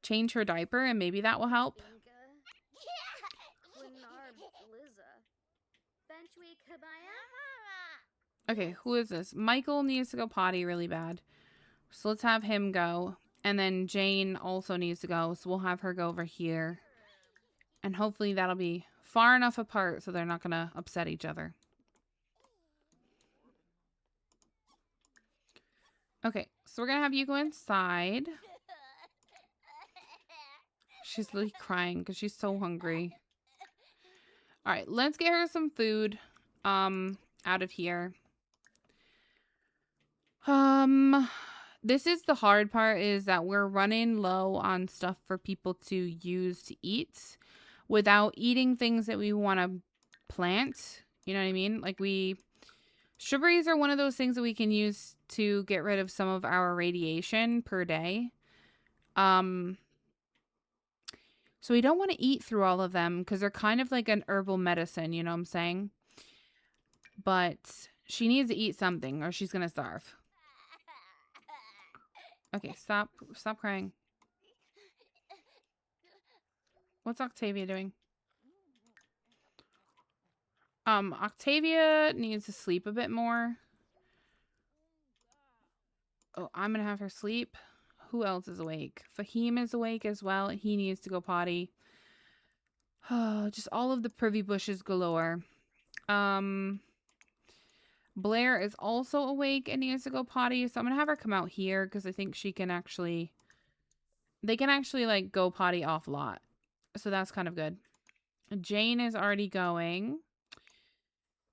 change her diaper and maybe that will help. Okay, who is this? Michael needs to go potty really bad. So let's have him go. And then Jane also needs to go, so we'll have her go over here. And hopefully that'll be far enough apart so they're not going to upset each other. Okay, so we're going to have you go inside. She's literally crying because she's so hungry. All right, let's get her some food out of here. This is the hard part, is that we're running low on stuff for people to use to eat without eating things that we want to plant. You know what I mean? Like, strawberries are one of those things that we can use to get rid of some of our radiation per day. So we don't want to eat through all of them because they're kind of like an herbal medicine, you know what I'm saying? But she needs to eat something or she's going to starve. Okay, stop crying. What's Octavia doing? Octavia needs to sleep a bit more. Oh, I'm gonna have her sleep. Who else is awake? Fahim is awake as well. He needs to go potty. Oh, just all of the privy bushes galore. Blair is also awake and needs to go potty, so I'm gonna have her come out here because I think she can actually... They can actually, like, go potty off lot. So that's kind of good. Jane is already going.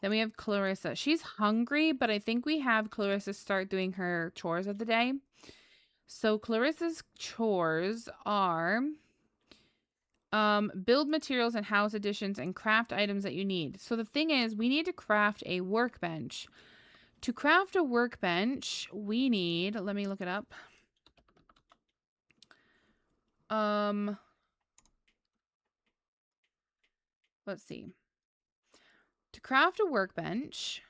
Then we have Clarissa. She's hungry, but I think we have Clarissa start doing her chores of the day. So Clarissa's chores are build materials and house additions and craft items that you need. So the thing is, we need to craft a workbench. To craft a workbench, we need... Let me look it up. Let's see. To craft a workbench,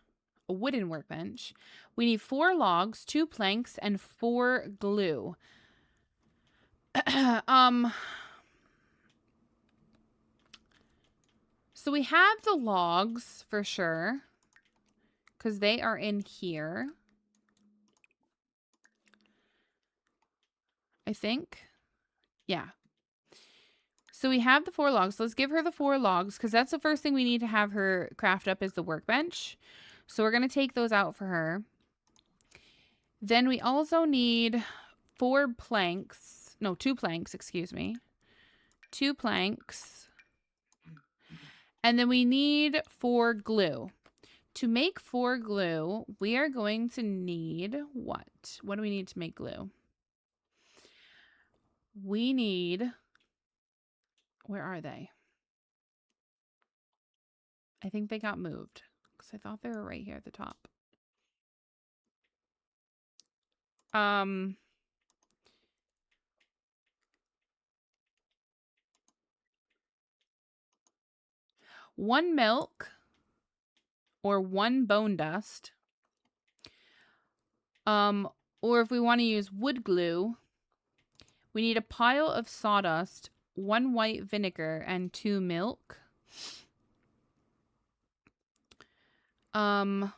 a wooden workbench, we need 4 logs, 2 planks, and 4 glue. So we have the logs for sure, because they are in here, I think. Yeah. So we have the 4 logs. So let's give her the 4 logs because that's the first thing we need to have her craft up is the workbench. So we're going to take those out for her. Then we also need 4 planks. No, 2 planks, excuse me. 2 planks. And then we need 4 glue. To make 4 glue, we are going to need what? What do we need to make glue? We need... Where are they? I think they got moved because I thought they were right here at the top. 1 milk or 1 bone dust. Or if we want to use wood glue, we need a pile of sawdust, 1 white vinegar, and 2 milk. And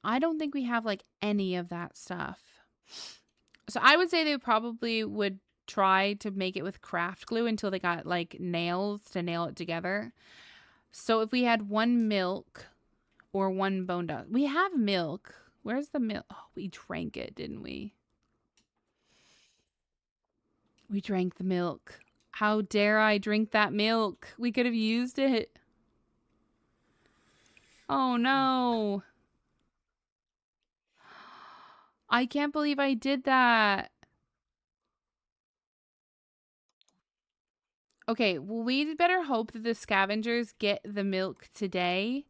I don't think we have like any of that stuff. So I would say they probably would try to make it with craft glue until they got like nails to nail it together. So if we had 1 milk or 1 bone dust. We have milk. Where's the milk? Oh, we drank it, didn't we? We drank the milk. How dare I drink that milk? We could have used it. Oh no. I can't believe I did that. Okay, well, we'd better hope that the scavengers get the milk today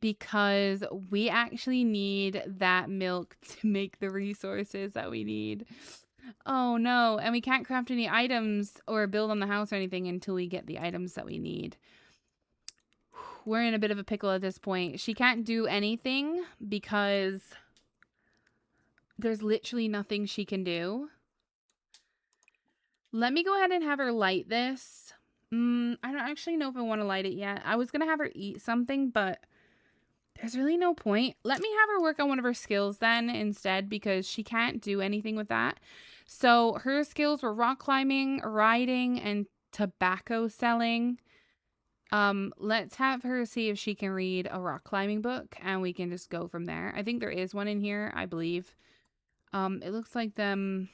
because we actually need that milk to make the resources that we need. Oh no, and we can't craft any items or build on the house or anything until we get the items that we need. We're in a bit of a pickle at this point. She can't do anything because there's literally nothing she can do. Let me go ahead and have her light this. I don't actually know if I want to light it yet. I was going to have her eat something, but there's really no point. Let me have her work on one of her skills then instead because she can't do anything with that. So her skills were rock climbing, riding, and tobacco selling. Let's have her see if she can read a rock climbing book and we can just go from there. I think there is one in here, I believe. It looks like them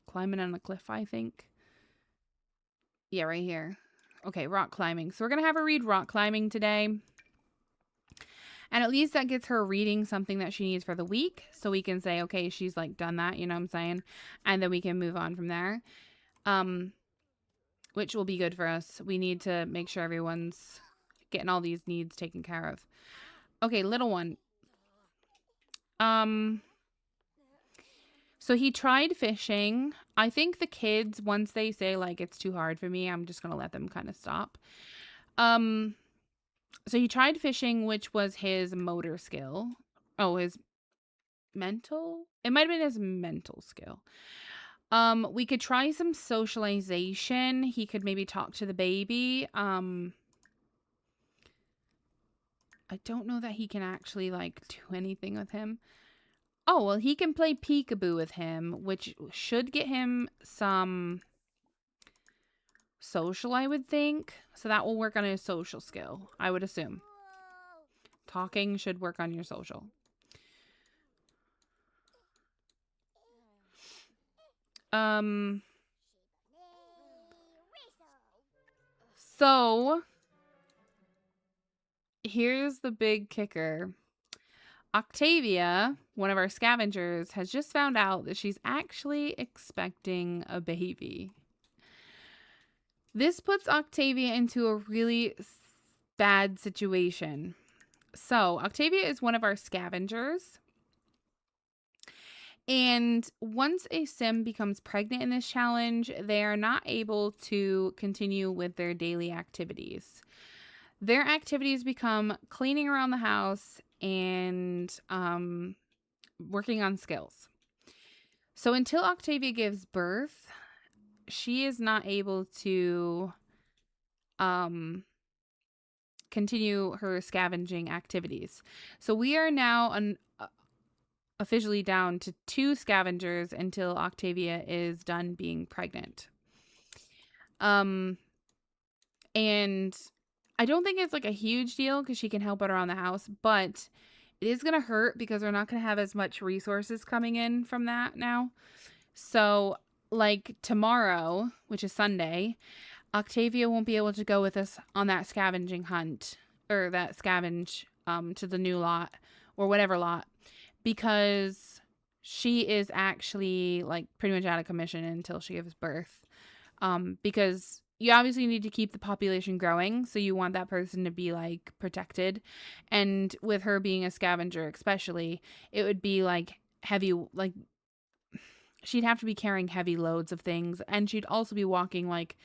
climbing on a cliff, I think. Yeah, right here. Okay, rock climbing. So we're going to have her read rock climbing today. And at least that gets her reading something that she needs for the week. So we can say, okay, she's like done that, you know what I'm saying? And then we can move on from there. Which will be good for us. We need to make sure everyone's getting all these needs taken care of. Okay, little one. So he tried fishing. I think the kids, once they say like it's too hard for me, I'm just gonna let them kind of stop. So he tried fishing, which was his motor skill. Oh, his mental? It might have been his mental skill. We could try some socialization. He could maybe talk to the baby. I don't know that he can actually like do anything with him. Oh, well, he can play peekaboo with him, which should get him some social, I would think. So that will work on his social skill, I would assume. Talking should work on your social. So here's the big kicker. Octavia, one of our scavengers, has just found out that she's actually expecting a baby. This puts Octavia into a really bad situation. So Octavia is one of our scavengers. And once a sim becomes pregnant in this challenge, they are not able to continue with their daily activities. Their activities become cleaning around the house and working on skills. So until Octavia gives birth, she is not able to continue her scavenging activities. So we are now officially down to 2 scavengers until Octavia is done being pregnant. And I don't think it's like a huge deal because she can help out around the house, but It is going to hurt because we're not going to have as much resources coming in from that now. So, like tomorrow, which is Sunday, Octavia won't be able to go with us on that scavenging hunt or that scavenge to the new lot or whatever lot because she is actually like pretty much out of commission until she gives birth. Because you obviously need to keep the population growing, so you want that person to be like protected. And with her being a scavenger, especially, it would be like heavy, like she'd have to be carrying heavy loads of things, and she'd also be walking like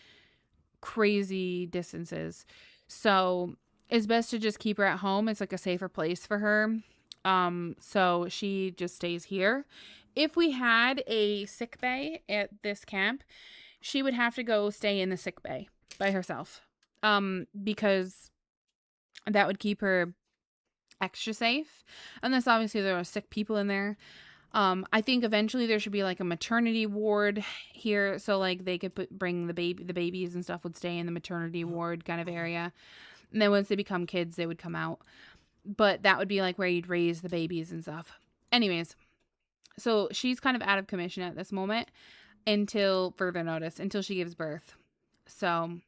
crazy distances. So it's best to just keep her at home. It's like a safer place for her. So she just stays here. If we had a sick bay at this camp, she would have to go stay in the sick bay by herself. Because that would keep her extra safe. Unless obviously there are sick people in there. I think eventually there should be like a maternity ward here, so like they could bring the babies and stuff would stay in the maternity ward kind of area, and then once they become kids, they would come out. But that would be like where you'd raise the babies and stuff. Anyways, so she's kind of out of commission at this moment until further notice, until she gives birth. So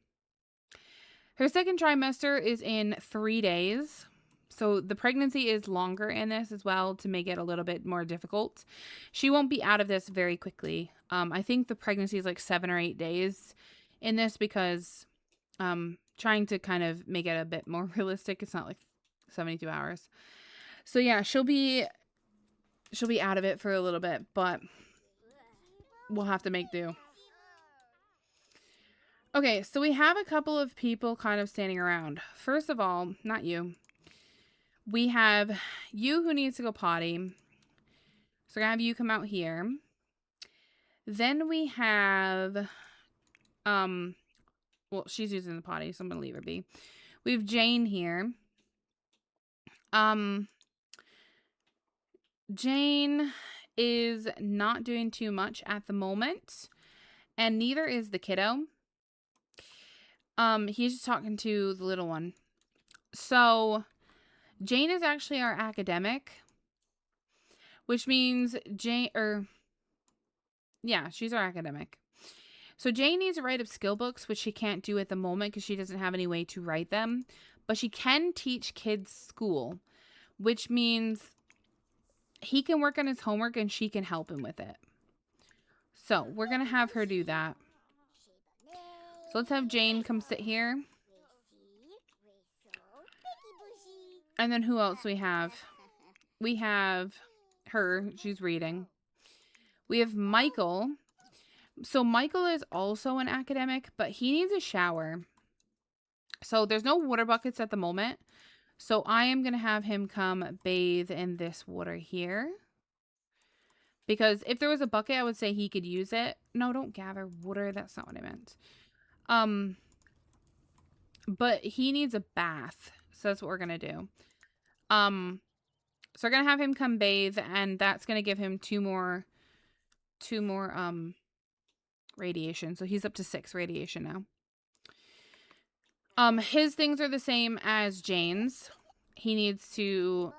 her second trimester is in 3 days. So the pregnancy is longer in this as well to make it a little bit more difficult. She won't be out of this very quickly. I think the pregnancy is like 7 or 8 days in this because trying to kind of make it a bit more realistic. It's not like 72 hours. So yeah, she'll be out of it for a little bit, but we'll have to make do. Okay, so we have a couple of people kind of standing around. First of all, not you. We have you who needs to go potty. So we're going to have you come out here. Then we have, well, she's using the potty, so I'm going to leave her be. We have Jane here. Jane is not doing too much at the moment, and neither is the kiddo. He's just talking to the little one. So Jane is actually our academic, which means she's our academic. So Jane needs to write up skill books, which she can't do at the moment because she doesn't have any way to write them. But she can teach kids school, which means he can work on his homework and she can help him with it. So we're going to have her do that. So let's have Jane come sit here. And then who else we have? We have her. She's reading. We have Michael. So Michael is also an academic, but he needs a shower. So there's no water buckets at the moment. So I am going to have him come bathe in this water here. Because if there was a bucket, I would say he could use it. No, don't gather water. That's not what I meant. But he needs a bath. So that's what we're going to do. So we're going to have him come bathe, and that's going to give him two more radiation. So he's up to 6 radiation now. His things are the same as Jane's. He needs to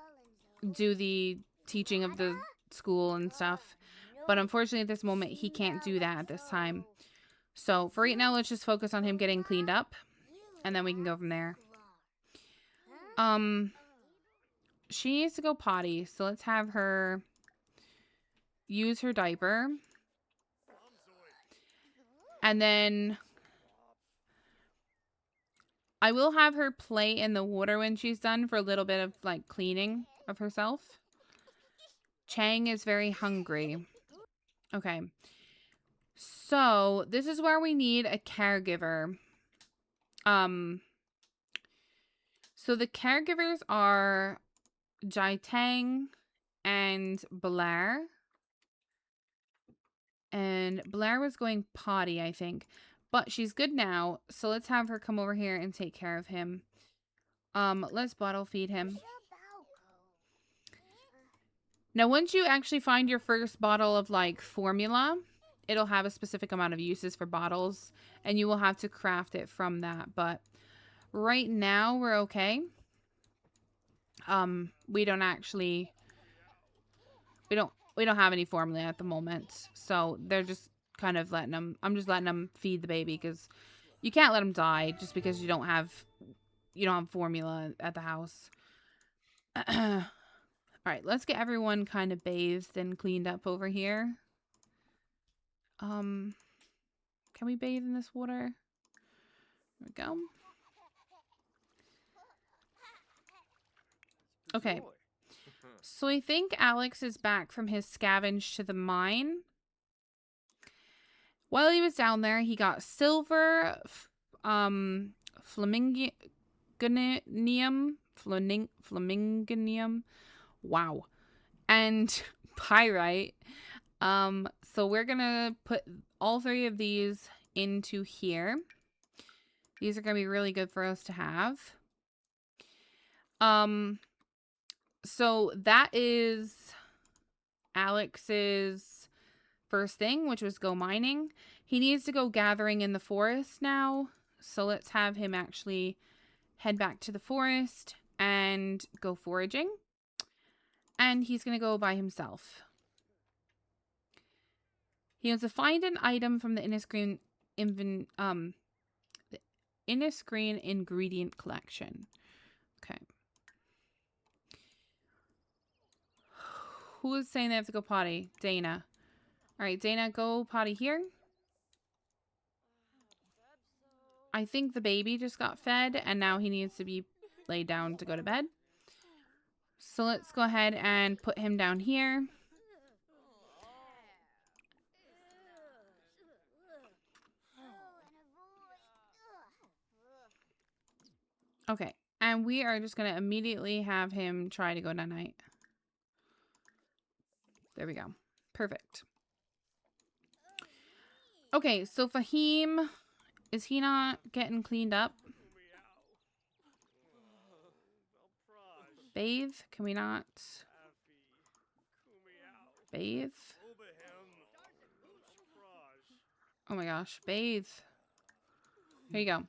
do the teaching of the school and stuff. But unfortunately at this moment, he can't do that at this time. So for right now, let's just focus on him getting cleaned up. And then we can go from there. She needs to go potty. So let's have her use her diaper. And then I will have her play in the water when she's done for a little bit of like cleaning of herself. Chang is very hungry. Okay. So this is where we need a caregiver. So the caregivers are Jai Tang and Blair. And Blair was going potty, I think. But she's good now. So let's have her come over here and take care of him. Let's bottle feed him. Now, once you actually find your first bottle of like formula, it'll have a specific amount of uses for bottles. And you will have to craft it from that. But right now, we're okay. we don't actually, we don't have any formula at the moment. So they're just kind of letting them, I'm just letting them feed the baby because you can't let them die just because you don't have formula at the house. All right, let's get everyone kind of bathed and cleaned up over here. Can we bathe in this water? There we go. Okay. So I think Alex is back from his scavenge to the mine. While he was down there, he got silver, flamingonium, wow, and pyrite. So we're gonna put all 3 of these into here. These are gonna be really good for us to have. So that is Alex's first thing, which was go mining. He needs to go gathering in the forest now. So let's have him actually head back to the forest and go foraging. And he's going to go by himself. He wants to find an item from the Inniscreen ingredient collection. Okay. Who is saying they have to go potty? Dana. All right, Dana, go potty here. I think the baby just got fed, and now he needs to be laid down to go to bed. So let's go ahead and put him down here. Okay, and we are just going to immediately have him try to go night-night. There we go. Perfect. Okay, so Fahim, is he not getting cleaned up? Bathe? Can we not? Bathe? Oh my gosh, bathe. Here you go.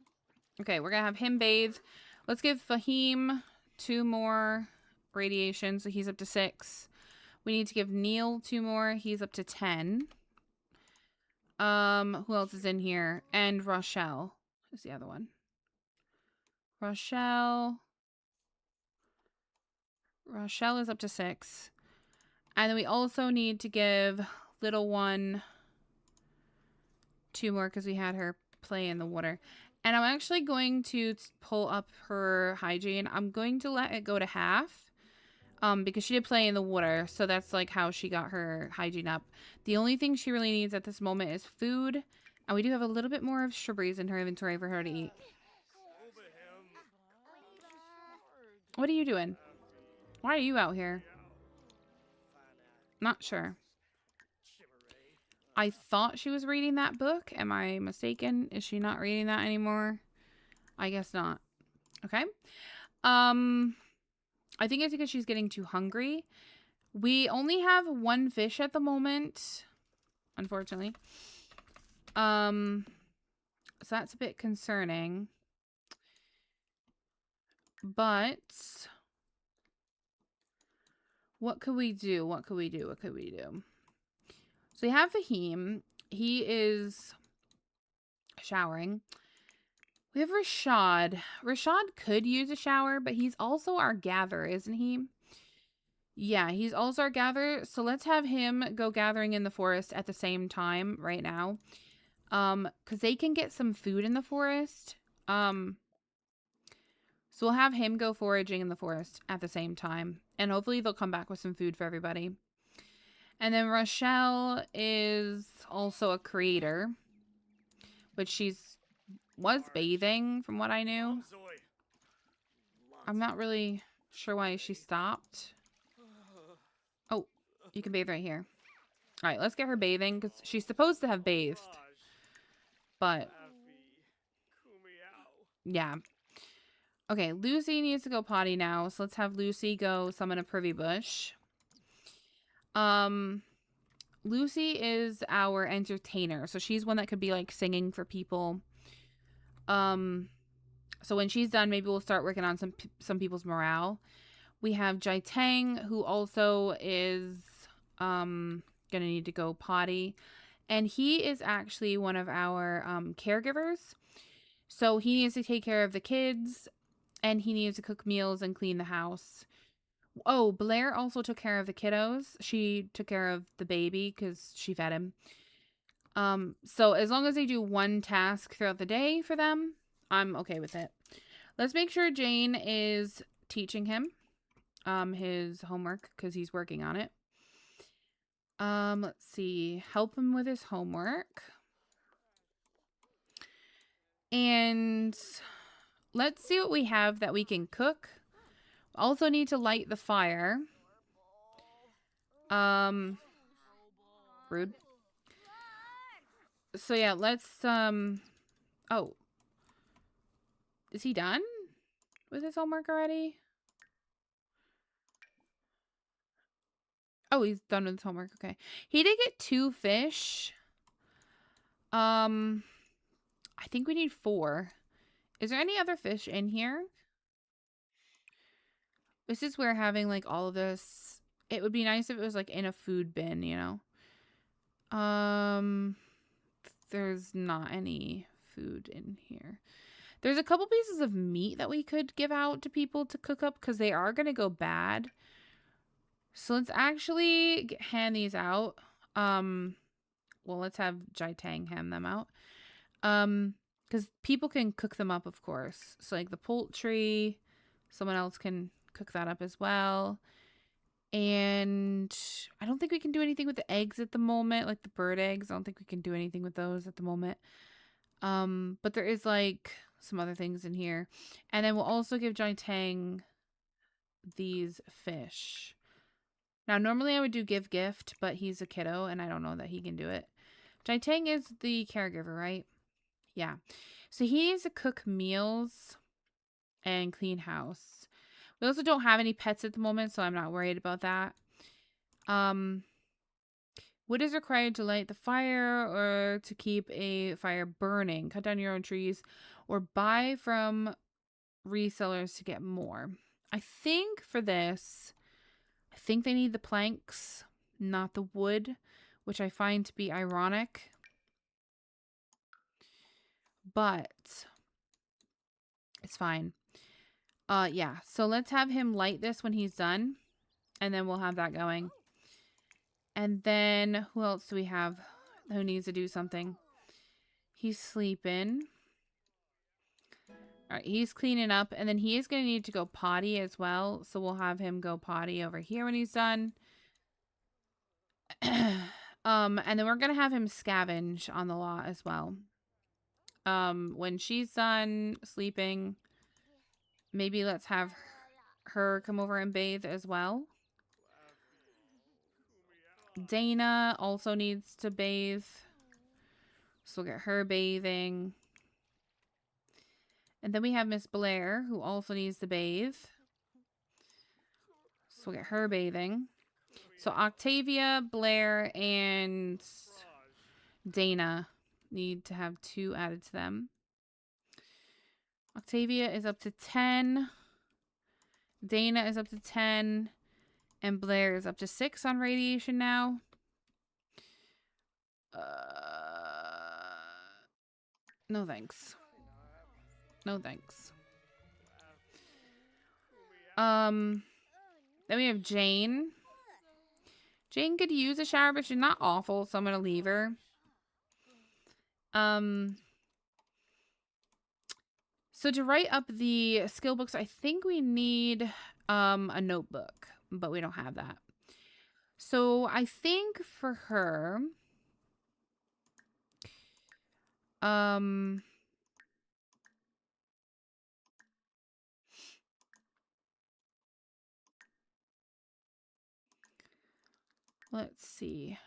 Okay, we're going to have him bathe. Let's give Fahim 2 more radiation, so he's up to 6. We need to give Neil 2 more. He's up to 10. Who else is in here? And Rochelle is the other one. Rochelle is up to 6. And then we also need to give little one 2 more because we had her play in the water. And I'm actually going to pull up her hygiene. I'm going to let it go to half. Because she did play in the water, so that's like how she got her hygiene up. The only thing she really needs at this moment is food, and we do have a little bit more of strawberries in her inventory for her to eat. What are you doing? Why are you out here? Not sure. I thought she was reading that book. Am I mistaken? Is she not reading that anymore? I guess not. Okay. I think it's because she's getting too hungry. We only have 1 fish at the moment, unfortunately. So that's a bit concerning. But what could we do? So we have Fahim. He is showering. We have Rashad. Rashad could use a shower, but he's also our gatherer, isn't he? Yeah, he's also our gatherer. So let's have him go gathering in the forest at the same time right now. Because they can get some food in the forest. So we'll have him go foraging in the forest at the same time. And hopefully they'll come back with some food for everybody. And then Rochelle is also a creator. Which was bathing from what I knew. I'm not really sure why she stopped. Oh, you can bathe right here. All right, let's get her bathing because she's supposed to have bathed. But yeah. Okay, Lucy needs to go potty now, so let's have Lucy go summon a privy bush. Lucy is our entertainer, so she's one that could be like singing for people. So when she's done, maybe we'll start working on some people's morale. We have Jai Tang, who also is gonna need to go potty. And he is actually one of our caregivers. So he needs to take care of the kids and he needs to cook meals and clean the house. Oh, Blair also took care of the kiddos. She took care of the baby because she fed him. So as long as they do one task throughout the day for them, I'm okay with it. Let's make sure Jane is teaching him his homework because he's working on it. Let's see. Help him with his homework. And let's see what we have that we can cook. Also need to light the fire. Rude. So yeah, let's oh. Is he done with his homework already? Oh, he's done with his homework. Okay. He did get 2 fish. I think we need 4. Is there any other fish in here? This is where having like all of this, it would be nice if it was like in a food bin, you know? There's not any food in here. There's a couple pieces of meat that we could give out to people to cook up because they are going to go bad. So let's actually hand these out. Well, let's have Jai Tang hand them out. Because people can cook them up, of course. So like the poultry, someone else can cook that up as well. And I don't think we can do anything with the eggs at the moment, like the bird eggs. I don't think we can do anything with those at the moment. But there is like some other things in here. And then we'll also give Jai Tang these fish. Now, normally I would do give gift, but he's a kiddo and I don't know that he can do it. Jai Tang is the caregiver, right? Yeah. So he needs to cook meals and clean house. We also don't have any pets at the moment, so I'm not worried about that. Wood is required to light the fire or to keep a fire burning. Cut down your own trees or buy from resellers to get more. I think for this, I think they need the planks, not the wood, which I find to be ironic. But it's fine. Yeah. So let's have him light this when he's done. And then we'll have that going. And then who else do we have who needs to do something? He's sleeping. All right, he's cleaning up. And then he is going to need to go potty as well. So we'll have him go potty over here when he's done. And then we're going to have him scavenge on the lot as well. When she's done sleeping, maybe let's have her come over and bathe as well. Dana also needs to bathe. So we'll get her bathing. And then we have Miss Blair, who also needs to bathe. So we'll get her bathing. So Octavia, Blair, and Dana need to have 2 added to them. Octavia is up to 10. Dana is up to 10. And Blair is up to 6 on radiation now. No thanks. No thanks. Then we have Jane. Jane could use a shower, but she's not awful, so I'm gonna leave her. So to write up the skill books, I think we need a notebook, but we don't have that. So I think for her, let's see.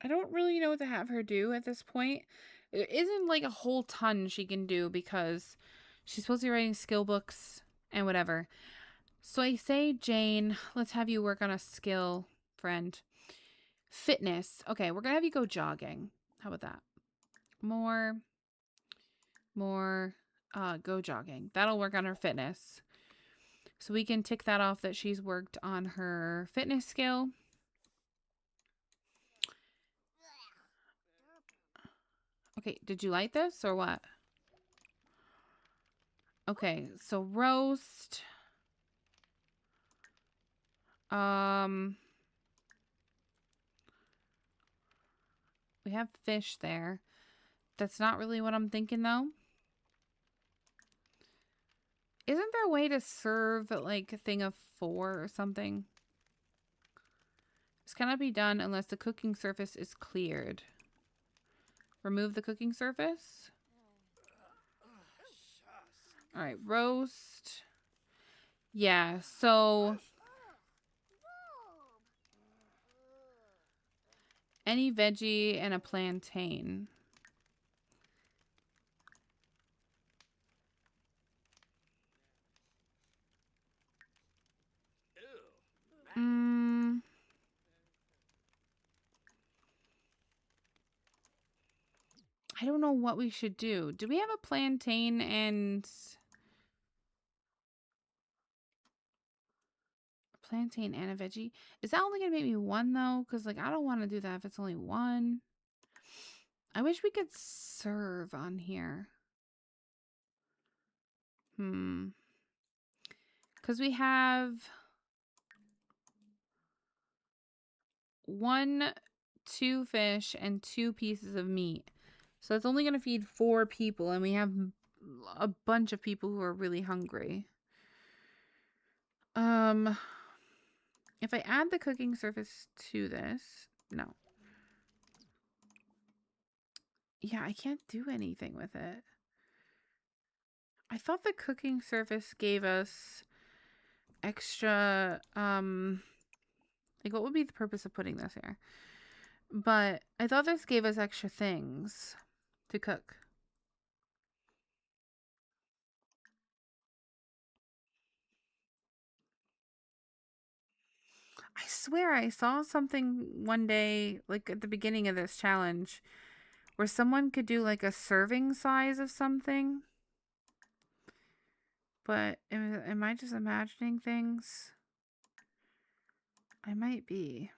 I don't really know what to have her do at this point. There isn't like a whole ton she can do because she's supposed to be writing skill books and whatever. So I say, Jane, let's have you work on a skill, friend. Fitness. Okay, we're going to have you go jogging. How about that? More. Go jogging. That'll work on her fitness. So we can tick that off that she's worked on her fitness skill. Okay, did you like this or what? Okay, so roast. We have fish there. That's not really what I'm thinking though. Isn't there a way to serve like a thing of 4 or something? This cannot be done unless the cooking surface is cleared. Remove the cooking surface. All right, roast. Yeah, so any veggie and a plantain. I don't know what we should do. Do we have a plantain and... a plantain and a veggie? Is that only going to make me 1 though? Because like I don't want to do that if it's only 1. I wish we could serve on here. Because we have 1, 2 fish and 2 pieces of meat. So it's only going to feed 4 people, and we have a bunch of people who are really hungry. If I add the cooking surface to this, no. Yeah, I can't do anything with it. I thought the cooking surface gave us extra, like what would be the purpose of putting this here? But I thought this gave us extra things to cook. I swear I saw something one day, like at the beginning of this challenge, where someone could do like a serving size of something. But am I just imagining things? I might be.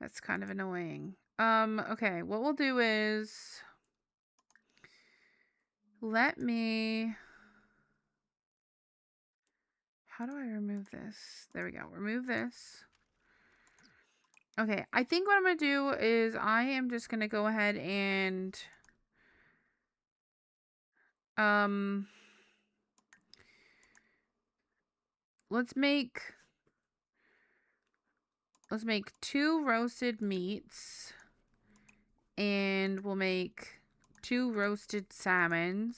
That's kind of annoying. Okay, what we'll do is let me... How do I remove this? There we go. Remove this. Okay, I think what I'm going to do is I am just going to go ahead and let's make 2 roasted meats, and we'll make 2 roasted salmons.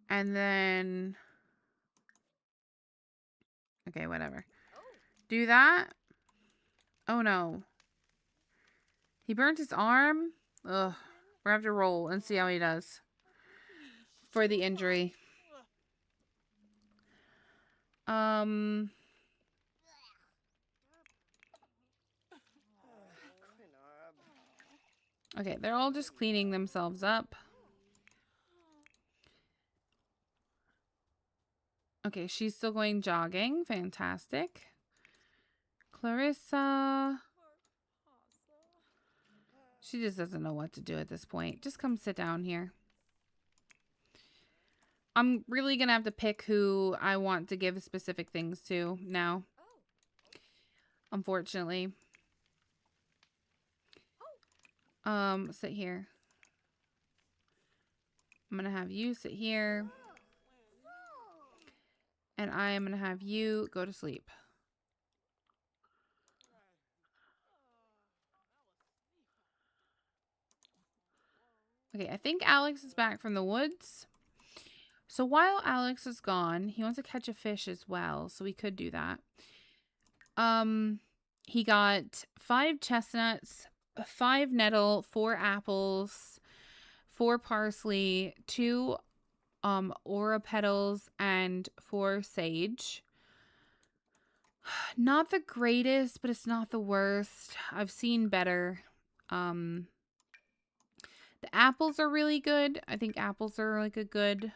And then okay, whatever. Do that. Oh no. He burnt his arm? Ugh. We're gonna have to roll and see how he does for the injury. Okay, they're all just cleaning themselves up. Okay, she's still going jogging. Fantastic. Clarissa. She just doesn't know what to do at this point. Just come sit down here. I'm really going to have to pick who I want to give specific things to now. Unfortunately. Sit here. I'm going to have you sit here. And I am going to have you go to sleep. Okay, I think Alex is back from the woods. So while Alex is gone, he wants to catch a fish as well, so we could do that. He got 5 chestnuts, 5 nettle, 4 apples, 4 parsley, 2 aura petals, and 4 sage. Not the greatest, but it's not the worst. I've seen better. The apples are really good. I think apples are like a good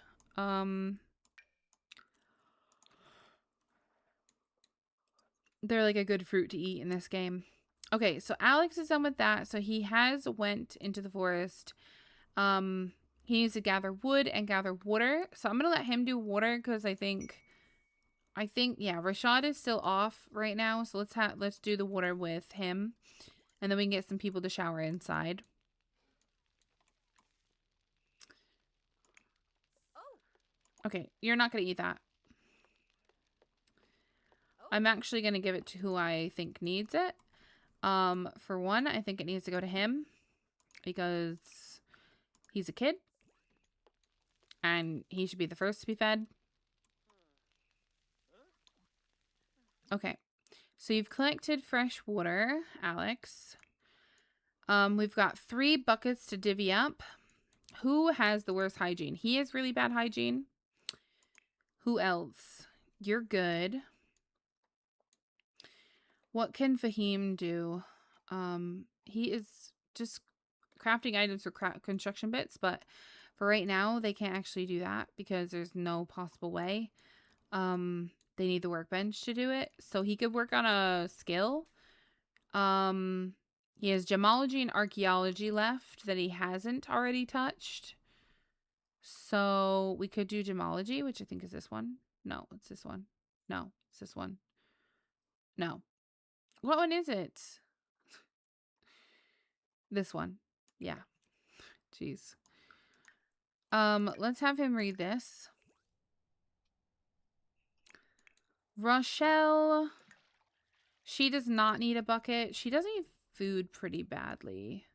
they're like a good fruit to eat in this game. Okay, so Alex is done with that. So he has went into the forest. He needs to gather wood and gather water. So I'm gonna let him do water because I think yeah, Rashad is still off right now. So let's do the water with him, and then we can get some people to shower inside. Okay, you're not gonna eat that. I'm actually gonna give it to who I think needs it. For one, I think it needs to go to him because he's a kid and he should be the first to be fed. Okay, so you've collected fresh water, Alex. We've got 3 buckets to divvy up. Who has the worst hygiene? He has really bad hygiene. Who else? You're good. What can Fahim do? He is just crafting items for construction bits, but for right now, they can't actually do that because there's no possible way. They need the workbench to do it. So he could work on a skill. He has gemology and archaeology left that he hasn't already touched. So we could do gemology, which I think is this one. No, it's this one. No, it's this one. No. What one is it? This one. Yeah. Jeez. Let's have him read this. Rochelle. She does not need a bucket. She does need food pretty badly.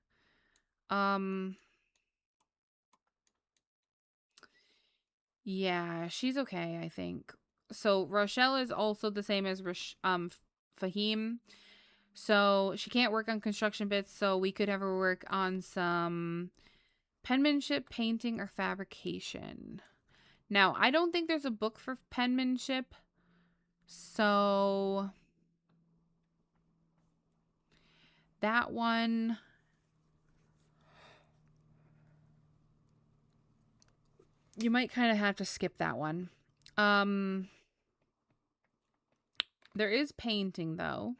Yeah, she's okay, I think. So Rochelle is also the same as Fahim. So she can't work on construction bits, so we could have her work on some penmanship, painting, or fabrication. Now, I don't think there's a book for penmanship, so that one, you might kind of have to skip that one. There is painting, though.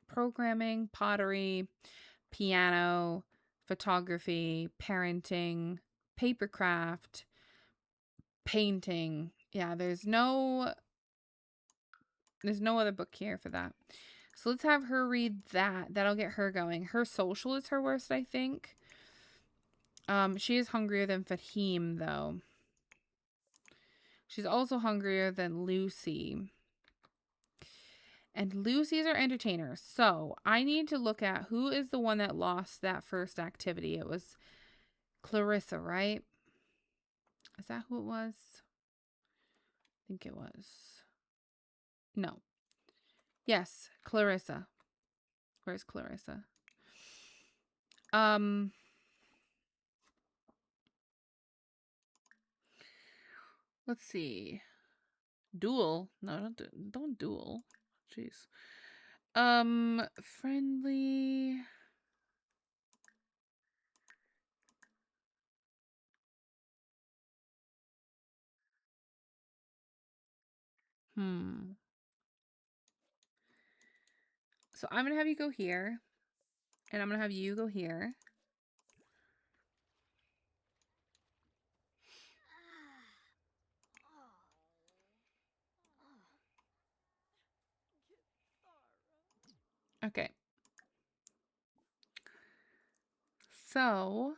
Programming, pottery, piano, photography, parenting, papercraft, painting. Yeah, there's no other book here for that. So let's have her read that. That'll get her going. Her social is her worst, I think. She is hungrier than Fahim, though. She's also hungrier than Lucy. And Lucy's our entertainer. So I need to look at who is the one that lost that first activity. It was Clarissa, right? Is that who it was? I think it was. No. Yes, Clarissa. Where's Clarissa? Let's see. Duel. No, don't duel. Jeez. Friendly. So I'm going to have you go here. And I'm going to have you go here. Okay. So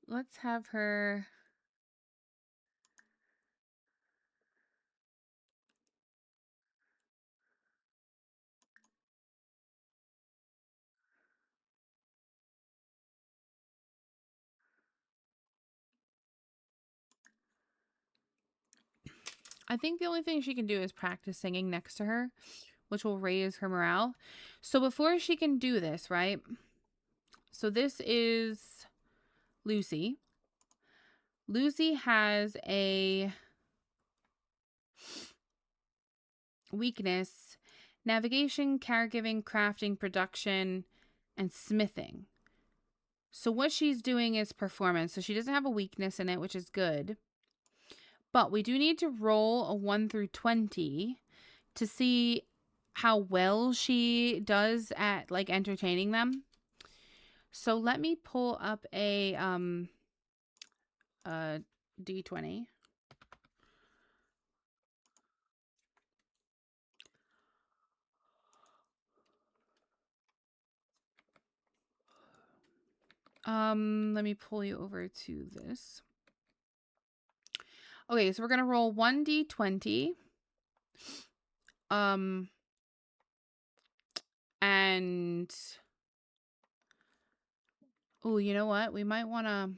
let's have her. I think the only thing she can do is practice singing next to her, which will raise her morale. So before she can do this, right? So this is Lucy. Lucy has a weakness: navigation, caregiving, crafting, production, and smithing. So what she's doing is performance. So she doesn't have a weakness in it, which is good. But we do need to roll a 1 through 20 to see how well she does at like entertaining them. So let me pull up a D20. Let me pull you over to this. Okay, so we're gonna roll 1d20. And oh, you know what? We might wanna.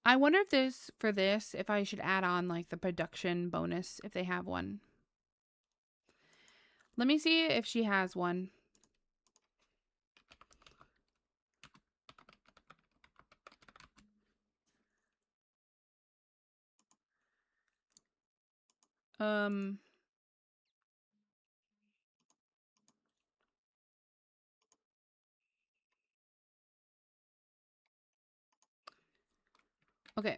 I wonder if if I should add on like the production bonus if they have one. Let me see if she has one. Okay.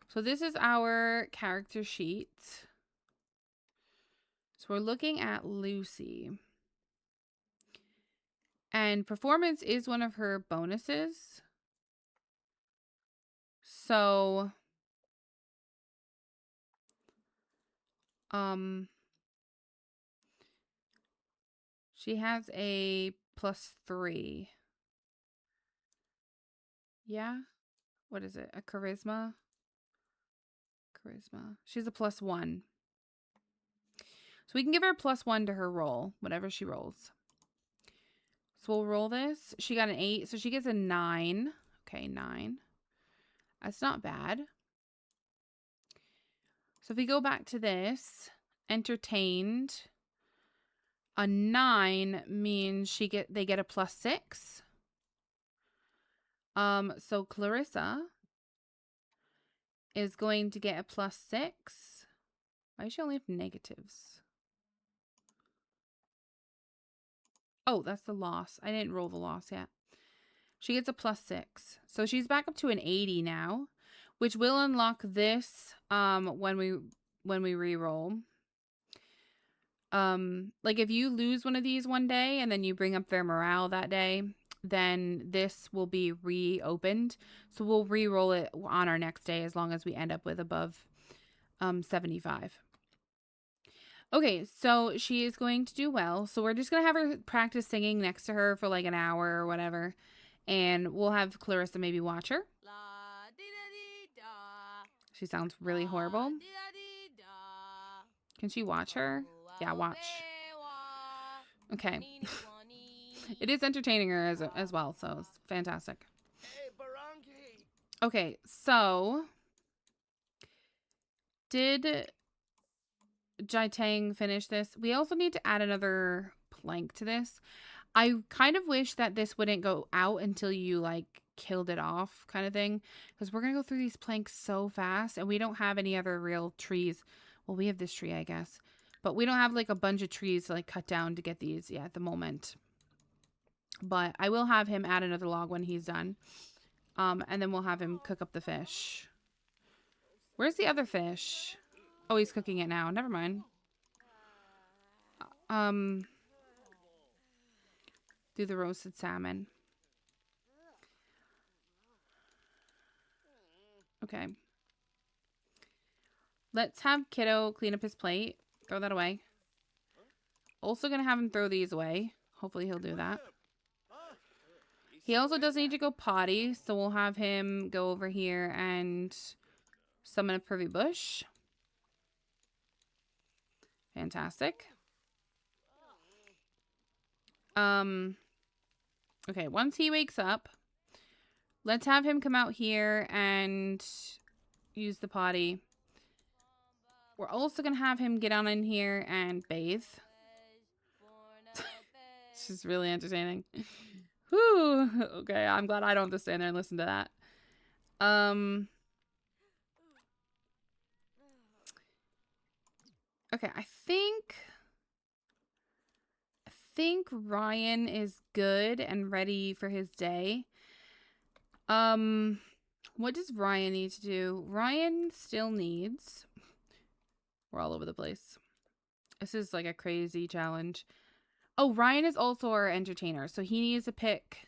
So this is our character sheet. So we're looking at Lucy. And performance is one of her bonuses. So she has a +3. Yeah. What is it? A charisma? Charisma. She's a +1. So we can give her a +1 to her roll, whatever she rolls. So we'll roll this. She got an 8, so she gets a 9. Okay, 9. That's not bad. So if we go back to this, entertained, a 9 means they get a +6. So Clarissa is going to get a +6. Why does she only have negatives? Oh, that's the loss. I didn't roll the loss yet. She gets a +6. So she's back up to an 80 now, which will unlock this when we re-roll. Like if you lose one of these one day and then you bring up their morale that day, then this will be reopened. So we'll re-roll it on our next day as long as we end up with above 75. Okay, so she is going to do well. So we're just going to have her practice singing next to her for like an hour or whatever. And we'll have Clarissa maybe watch her. She sounds really horrible. Can she watch her? Yeah, watch. Okay. It is entertaining her as well, so it's fantastic. Okay, so did Jaitang finish this? We also need to add another plank to this. I kind of wish that this wouldn't go out until you like killed it off kind of thing, because we're gonna go through these planks so fast and we don't have any other real trees. Well, we have this tree, I guess, but we don't have like a bunch of trees to like cut down to get these at the moment. But I will have him add another log when he's done. And then we'll have him cook up the fish. Where's the other fish? Oh, he's cooking it now. Never mind. Do the roasted salmon. Okay. Let's have Kiddo clean up his plate. Throw that away. Also gonna have him throw these away. Hopefully he'll do that. He also does need to go potty, so we'll have him go over here and summon a privy bush. Fantastic. Okay, once he wakes up, Let's have him come out here and use the potty. We're also going to have him get on in here and bathe. This is really entertaining. Whew. Okay, I'm glad I don't have to stand there and listen to that. Okay, I think Ryan is good and ready for his day. What does Ryan need to do? Ryan still needs... We're all over the place. This is like a crazy challenge. Oh, Ryan is also our entertainer, so he needs to pick...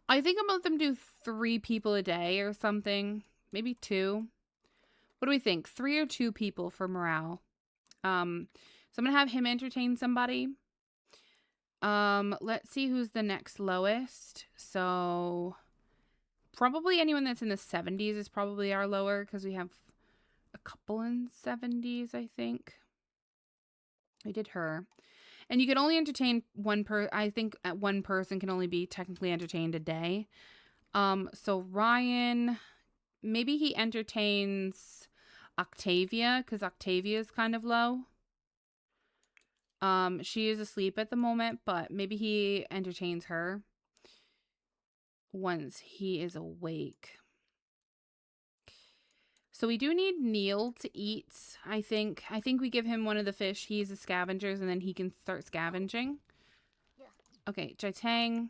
I think I'm gonna let them do 3 people a day or something. Maybe 2. What do we think? 3 or 2 people for morale. So I'm gonna have him entertain somebody. Let's see who's the next lowest. So probably anyone that's in the 70s is probably our lower, because we have a couple in 70s, I think. I did her. And you can only entertain I think one person can only be technically entertained a day. So Ryan, maybe he entertains Octavia, because Octavia is kind of low. She is asleep at the moment, but maybe he entertains her once he is awake. So we do need Neil to eat. I think we give him one of the fish. He's the scavengers, and then he can start scavenging. Yeah. Okay, Jaitang.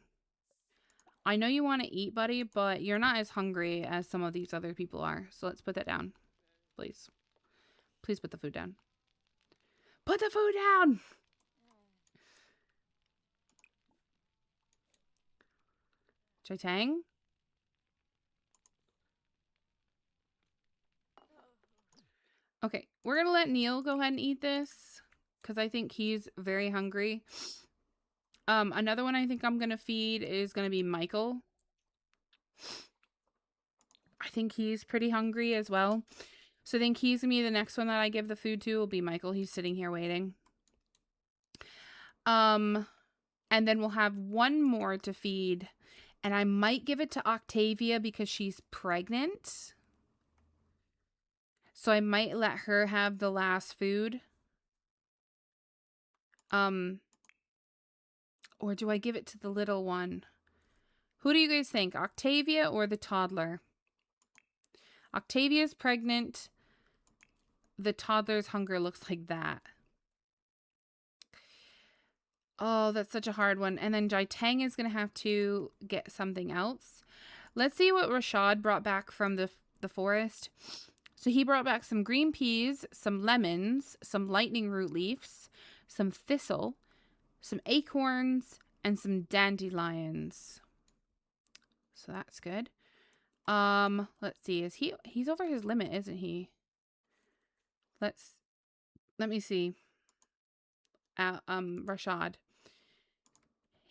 I know you want to eat, buddy, but you're not as hungry as some of these other people are. So let's put that down, please. Please put the food down. Put the food down! Jaitang? Okay, we're going to let Neil go ahead and eat this, because I think he's very hungry. Another one I think I'm going to feed is going to be Michael. I think he's pretty hungry as well. So I think he's going to be the next one that I give the food to will be Michael. He's sitting here waiting. And then we'll have one more to feed. And I might give it to Octavia because she's pregnant. So I might let her have the last food. Or do I give it to the little one? Who do you guys think? Octavia or the toddler? Octavia's pregnant. The toddler's hunger looks like that. Oh, that's such a hard one. And then Jaitang is going to have to get something else. Let's see what Rashad brought back from the forest. So he brought back some green peas, some lemons, some lightning root leaves, some thistle, some acorns, and some dandelions. So that's good. Let's see. He's over his limit, isn't he? Let me see. Rashad.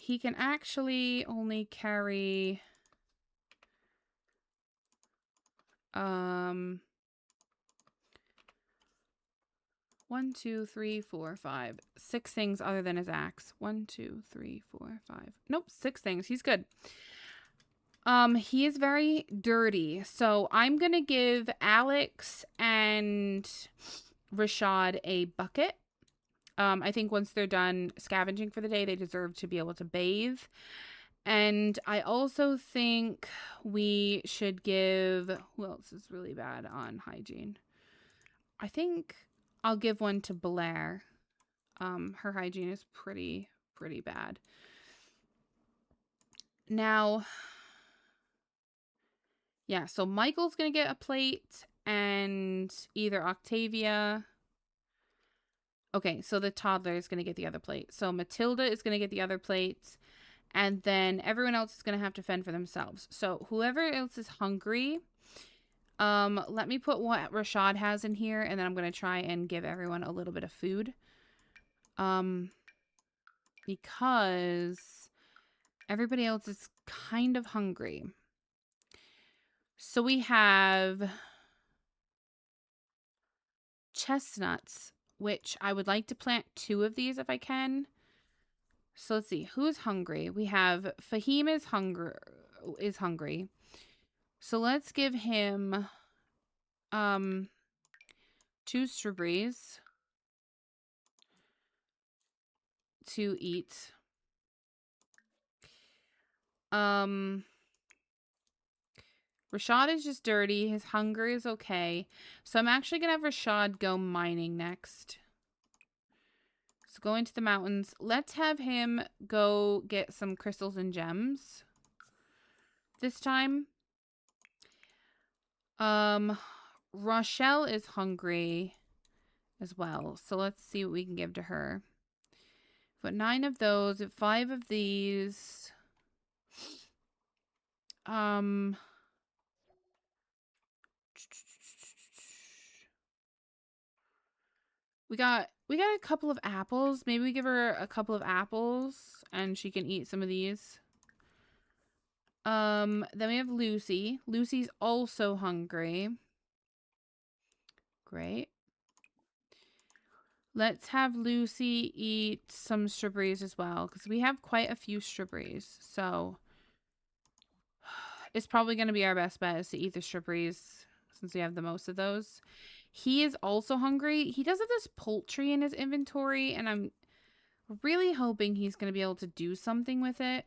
He can actually only carry 1, 2, 3, 4, 5, 6 things other than his axe. 1, 2, 3, 4, 5. Nope, 6 things. He's good. He is very dirty. So I'm gonna give Alex and Rashad a bucket. I think once they're done scavenging for the day, they deserve to be able to bathe. And I also think we should give... Who else is really bad on hygiene? I think I'll give one to Blair. Her hygiene is pretty bad. Now... Yeah, so Michael's going to get a plate and either Octavia... Okay, so the toddler is going to get the other plate. So Matilda is going to get the other plate. And then everyone else is going to have to fend for themselves. So whoever else is hungry, let me put what Rashad has in here. And then I'm going to try and give everyone a little bit of food. Because everybody else is kind of hungry. So we have chestnuts, which I would like to plant 2 of these if I can. So let's see, who's hungry? We have Fahim is hungry. So let's give him 2 strawberries to eat. Rashad is just dirty. His hunger is okay. So I'm actually going to have Rashad go mining next. So going to the mountains. Let's have him go get some crystals and gems this time. Rochelle is hungry as well. So let's see what we can give to her. But 9 of those, 5 of these. We got a couple of apples. Maybe we give her a couple of apples and she can eat some of these. Then we have Lucy. Lucy's also hungry. Great. Let's have Lucy eat some strawberries as well, because we have quite a few strawberries. So it's probably going to be our best bet is to eat the strawberries since we have the most of those. He is also hungry. He does have this poultry in his inventory, and I'm really hoping he's going to be able to do something with it.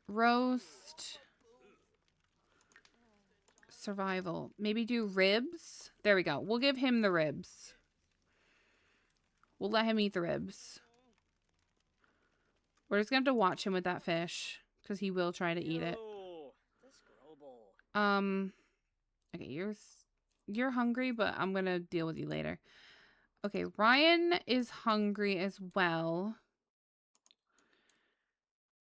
Roast. Survival. Maybe do ribs. There we go. We'll give him the ribs. We'll let him eat the ribs. We're just going to have to watch him with that fish, because he will try to eat it. Okay, you're hungry, but I'm going to deal with you later. Okay, Ryan is hungry as well.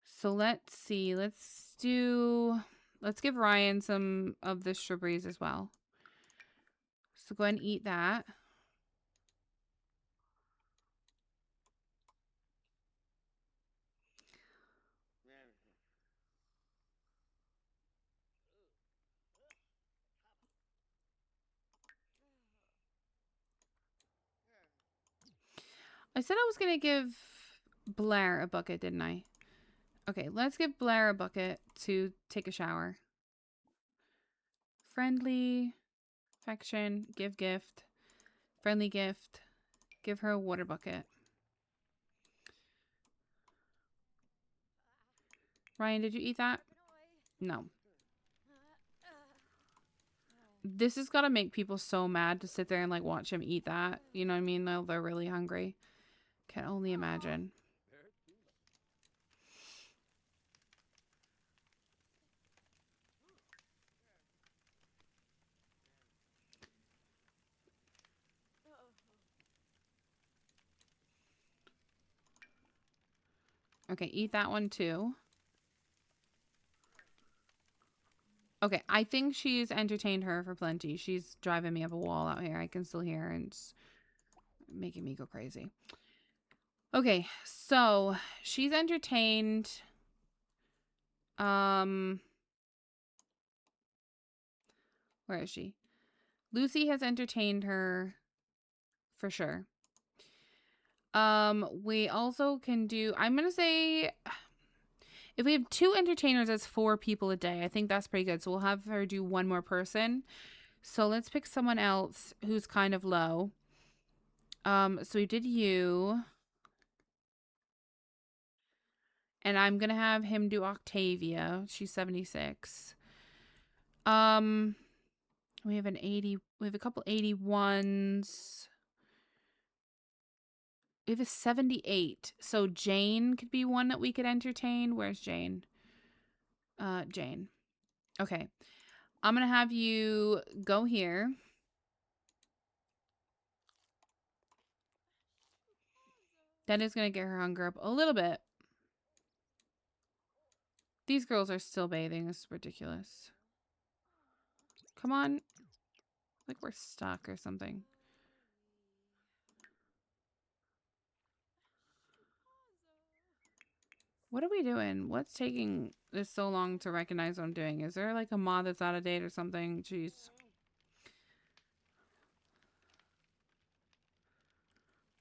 So let's see. Let's give Ryan some of the strawberries as well. So go ahead and eat that. I said I was going to give Blair a bucket, didn't I? Okay, let's give Blair a bucket to take a shower. Friendly, affection, give gift. Friendly gift. Give her a water bucket. Ryan, did you eat that? No. This has got to make people so mad to sit there and like watch him eat that. You know what I mean? They're really hungry. Can only imagine. Okay, eat that one too. Okay, I think she's entertained her for plenty. She's driving me up a wall out here. I can still hear her and it's making me go crazy. Okay, so she's entertained. Where is she? Lucy has entertained her for sure. We also can do, I'm gonna say, if we have 2 entertainers, that's 4 people a day. I think that's pretty good. So we'll have her do 1 more person. So let's pick someone else who's kind of low. So we did you. And I'm gonna have him do Octavia. She's 76. We have an 80. We have a couple 81s. We have a 78. So Jane could be one that we could entertain. Where's Jane? Jane. Okay. I'm gonna have you go here. That is gonna get her hunger up a little bit. These girls are still bathing. This is ridiculous. Come on. Like we're stuck or something. What are we doing? What's taking this so long to recognize what I'm doing? Is there like a mod that's out of date or something? Jeez.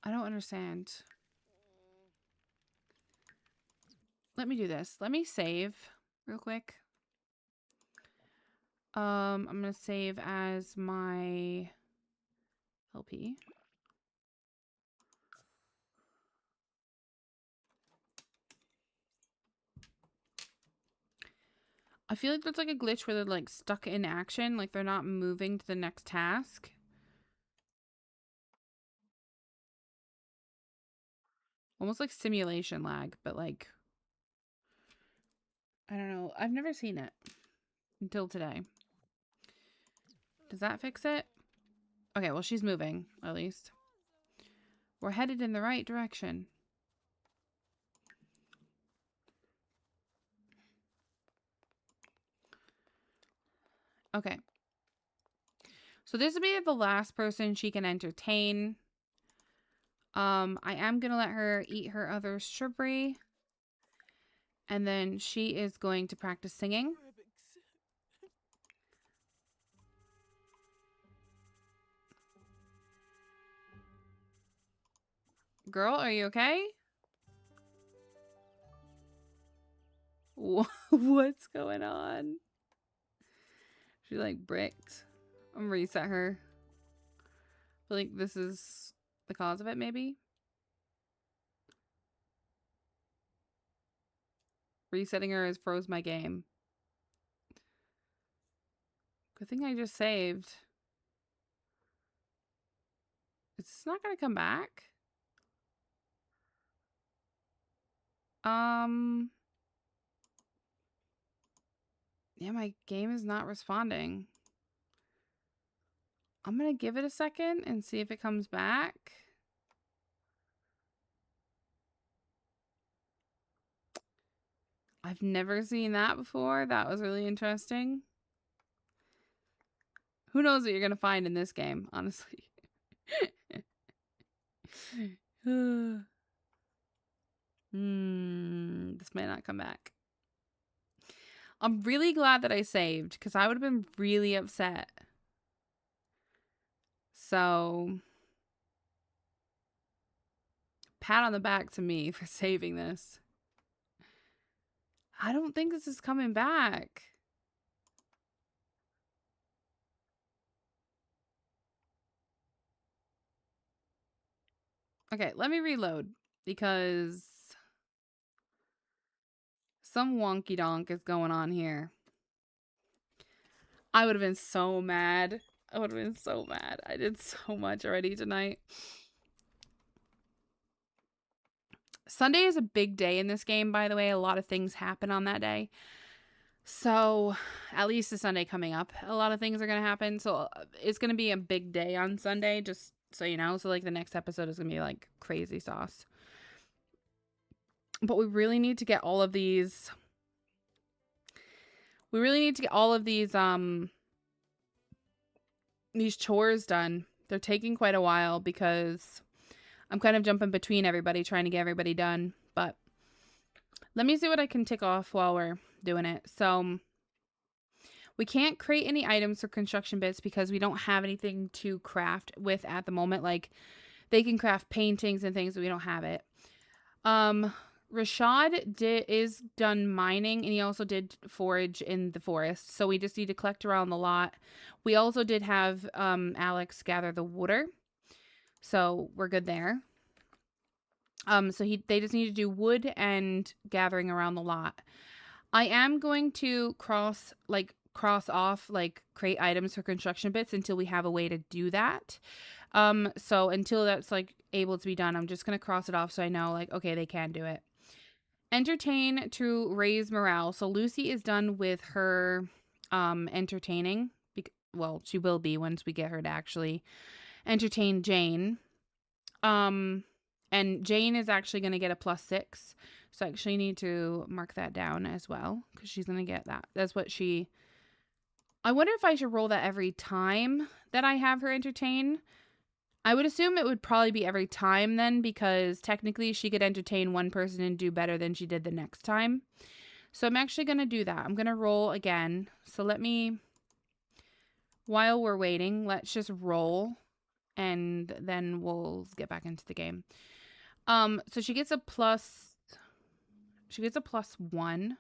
I don't understand. Let me do this. Let me save. real quick. I'm going to save as my LP. I feel like there's like a glitch where they're like stuck in action, like they're not moving to the next task. Almost like simulation lag, but like, I don't know. I've never seen it until today. Does that fix it? Okay, well, she's moving, at least. We're headed in the right direction. Okay. So this will be the last person she can entertain. I am going to let her eat her other strawberry. And then she is going to practice singing. Girl, are you okay? What's going on? She like bricked. I'm gonna reset her. I feel like this is the cause of it, maybe. Resetting her has froze my game. Good thing I just saved. It's not gonna come back. Yeah, my game is not responding. I'm gonna give it a second and see if it comes back. I've never seen that before. That was really interesting. Who knows what you're gonna find in this game, honestly. This may not come back. I'm really glad that I saved because I would have been really upset. So, pat on the back to me for saving this. I don't think this is coming back. Okay, let me reload because some wonky donk is going on here. I would have been so mad. I would have been so mad. I did so much already tonight. Sunday is a big day in this game, by the way. A lot of things happen on that day. So, at least the Sunday coming up, a lot of things are going to happen. So, it's going to be a big day on Sunday, just so you know. So, like, the next episode is going to be, like, crazy sauce. But we really need to get all of these... We really need to get all of these chores done. They're taking quite a while because I'm kind of jumping between everybody, trying to get everybody done. But let me see what I can tick off while we're doing it. So we can't create any items for construction bits because we don't have anything to craft with at the moment. Like, they can craft paintings and things, but we don't have it. Rashad is done mining, and he also did forage in the forest. So we just need to collect around the lot. We also did have Alex gather the water. So we're good there. So they just need to do wood and gathering around the lot. I am going to cross off, like, create items for construction bits until we have a way to do that. So until that's, like, able to be done, I'm just going to cross it off so I know, like, okay, they can do it. Entertain to raise morale. So Lucy is done with her entertaining. Well, she will be once we get her to actually entertain Jane. And Jane is actually going to get a +6. So I actually need to mark that down as well because she's going to get that. That's what she... I wonder if I should roll that every time that I have her entertain. I would assume it would probably be every time then, because technically she could entertain one person and do better than she did the next time. So I'm actually going to do that. I'm going to roll again. So let me, while we're waiting, let's just roll and then we'll get back into the game. So she gets a +1.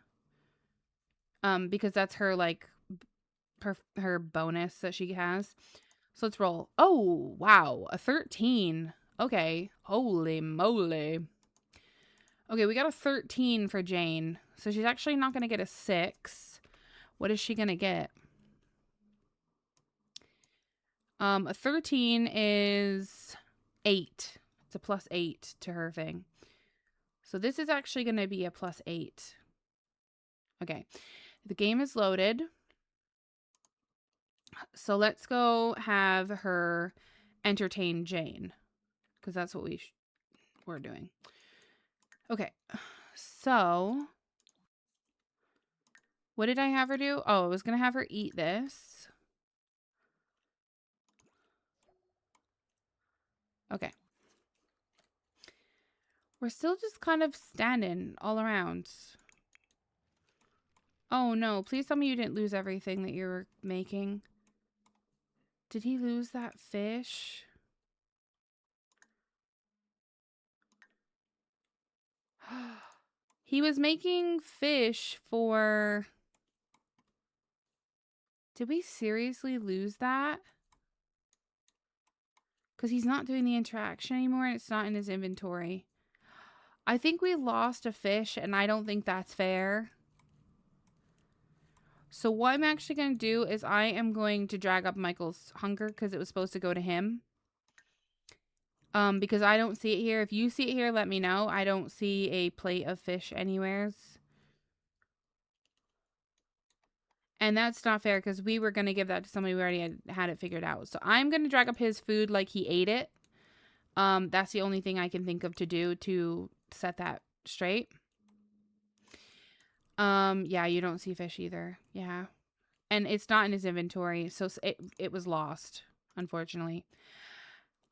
because that's her like her bonus that she has. So let's roll. Oh, wow, a 13. Okay, holy moly. Okay, we got a 13 for Jane. So she's actually not going to get a 6. What is she going to get? A 13 is 8. It's a +8 to her thing. So this is actually going to be a +8. Okay. The game is loaded. So let's go have her entertain Jane, because that's what we're doing. Okay. So what did I have her do? Oh, I was going to have her eat this. Okay. We're still just kind of standing all around. Oh no, please tell me you didn't lose everything that you were making. Did he lose that fish? He was making fish for... Did we seriously lose that? Because he's not doing the interaction anymore and it's not in his inventory. I think we lost a fish and I don't think that's fair. So what I'm actually going to do is I am going to drag up Michael's hunger because it was supposed to go to him. Because I don't see it here. If you see it here, let me know. I don't see a plate of fish anywheres. And that's not fair because we were going to give that to somebody who already had it figured out. So I'm going to drag up his food like he ate it. That's the only thing I can think of to do to set that straight. Yeah, you don't see fish either. Yeah. And it's not in his inventory, so it was lost, unfortunately.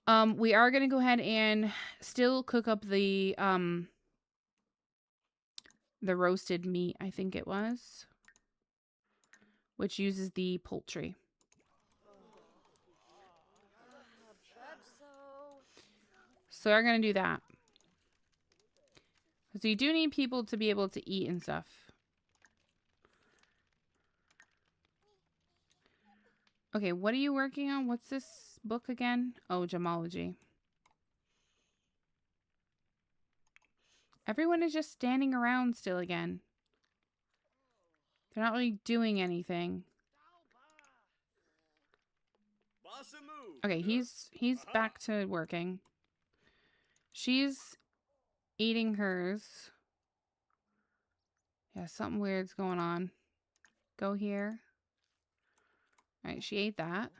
We are going to go ahead and still cook up the roasted meat, I think it was, which uses the poultry. So we're going to do that. So you do need people to be able to eat and stuff. Okay, what are you working on? What's this book again? Oh, gemology. Everyone is just standing around still again. They're not really doing anything. Okay, he's back to working. She's eating hers. Yeah, something weird's going on. Go here. All right, she ate that.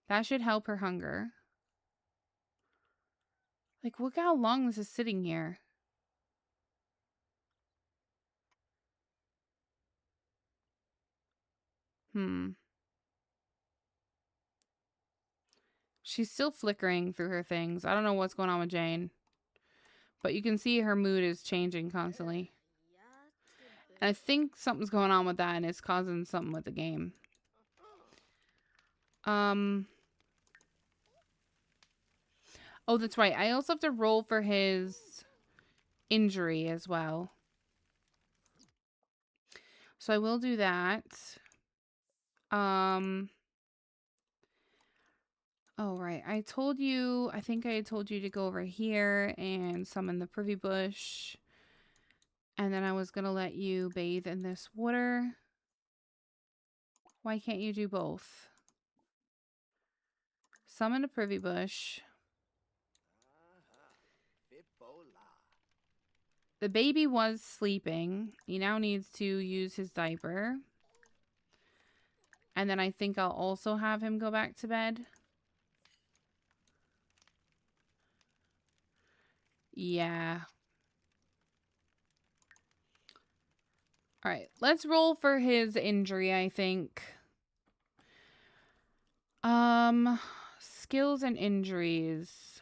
That should help her hunger. Like, look how long this is sitting here. She's still flickering through her things. I don't know what's going on with Jane. But you can see her mood is changing constantly. And I think something's going on with that and it's causing something with the game. Oh, that's right. I also have to roll for his injury as well. So I will do that. Oh, right. I think I told you to go over here and summon the privy bush. And then I was going to let you bathe in this water. Why can't you do both? Summon a privy bush. The baby was sleeping. He now needs to use his diaper. And then I think I'll also have him go back to bed. Yeah. All right, let's roll for his injury, I think. Skills and injuries.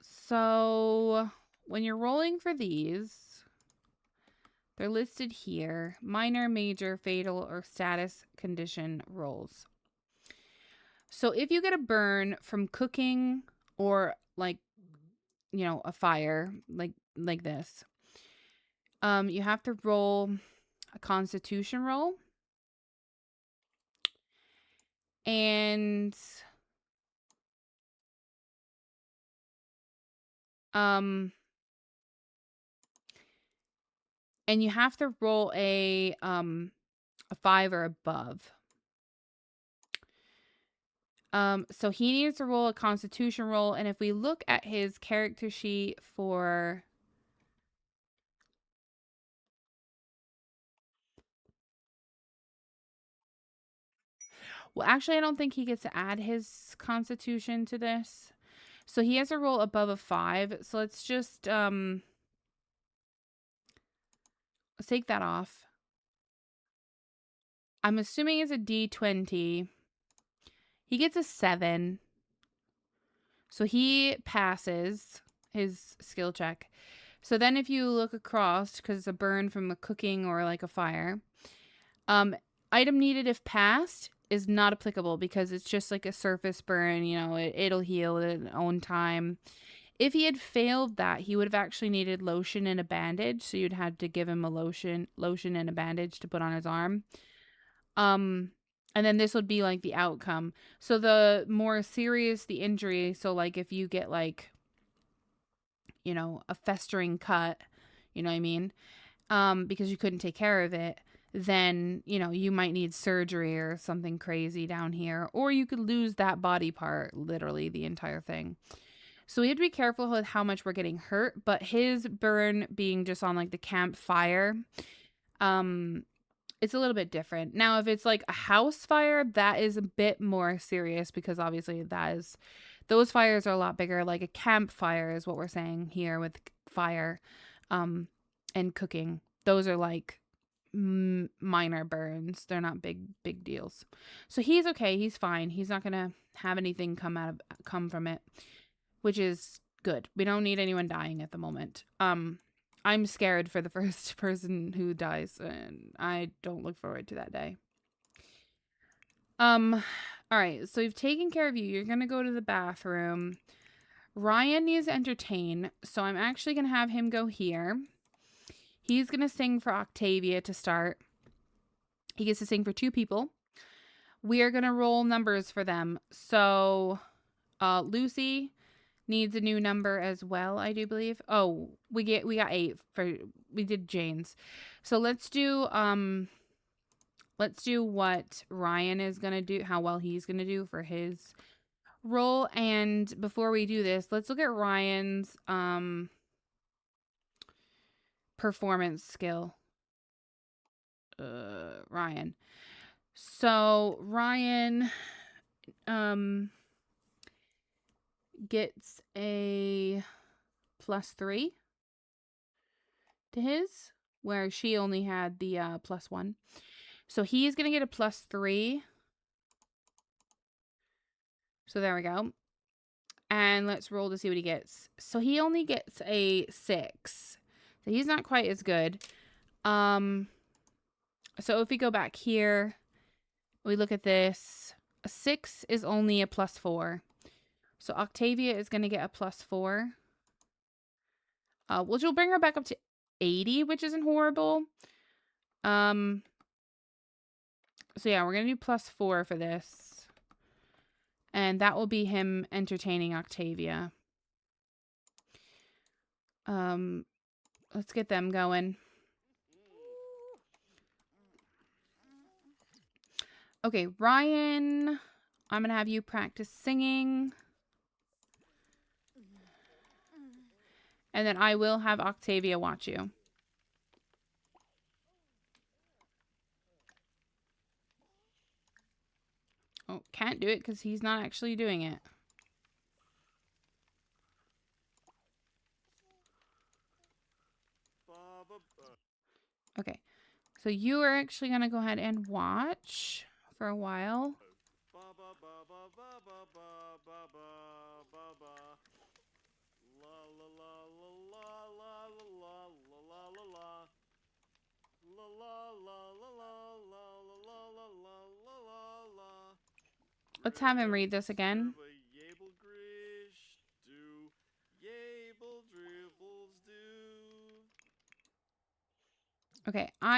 So, when you're rolling for these, they're listed here. Minor, major, fatal, or status condition rolls. So, if you get a burn from cooking or like, you know, a fire, like this, You have to roll a Constitution roll. And you have to roll a 5 or above. So he needs to roll a Constitution roll, and if we look at his character sheet for well, actually, I don't think he gets to add his Constitution to this. So he has to roll above a 5. So let's just let's take that off. I'm assuming it's a D20. He gets a 7. So he passes his skill check. So then if you look across, because it's a burn from a cooking or like a fire, item needed if passed is not applicable because it's just like a surface burn. You know, it'll heal at its own time. If he had failed that, he would have actually needed lotion and a bandage. So you'd have to give him a lotion and a bandage to put on his arm. And then this would be like the outcome. So the more serious the injury, so like if you get like, you know, a festering cut, you know what I mean? Because you couldn't take care of it, then, you know, you might need surgery or something crazy down here, or you could lose that body part, literally the entire thing. So we have to be careful with how much we're getting hurt, but his burn being just on like the campfire, it's a little bit different. Now, if it's like a house fire, that is a bit more serious because obviously those fires are a lot bigger. Like a campfire is what we're saying here with fire, and cooking. Those are like minor burns. They're not big deals. So he's okay. He's fine. He's not gonna have anything come from it, which is good. We don't need anyone dying at the moment. I'm scared for the first person who dies, and I don't look forward to that day. All right, so we've taken care of you. You're gonna go to the bathroom. Ryan needs to entertain, so I'm actually gonna have him go here. He's gonna sing for Octavia to start. He gets to sing for 2 people. We are gonna roll numbers for them. So, Lucy needs a new number as well, I do believe. Oh, we got 8 we did Jane's. So let's do what Ryan is going to do, how well he's going to do for his role. And before we do this, let's look at Ryan's performance skill. Ryan. So Ryan gets a +3 to his, where she only had the +1. So he's going to get a +3. So there we go. And let's roll to see what he gets. So he only gets a 6. So he's not quite as good. So if we go back here, we look at this. A 6 is only a +4. So Octavia is going to get a +4. Which will bring her back up to 80, which isn't horrible. So yeah, we're going to do +4 for this. And that will be him entertaining Octavia. Let's get them going. Okay, Ryan, I'm going to have you practice singing. And then I will have Octavia watch you. Oh, can't do it because he's not actually doing it. Okay, so you are actually going to go ahead and watch for a while. Let's have him read this again.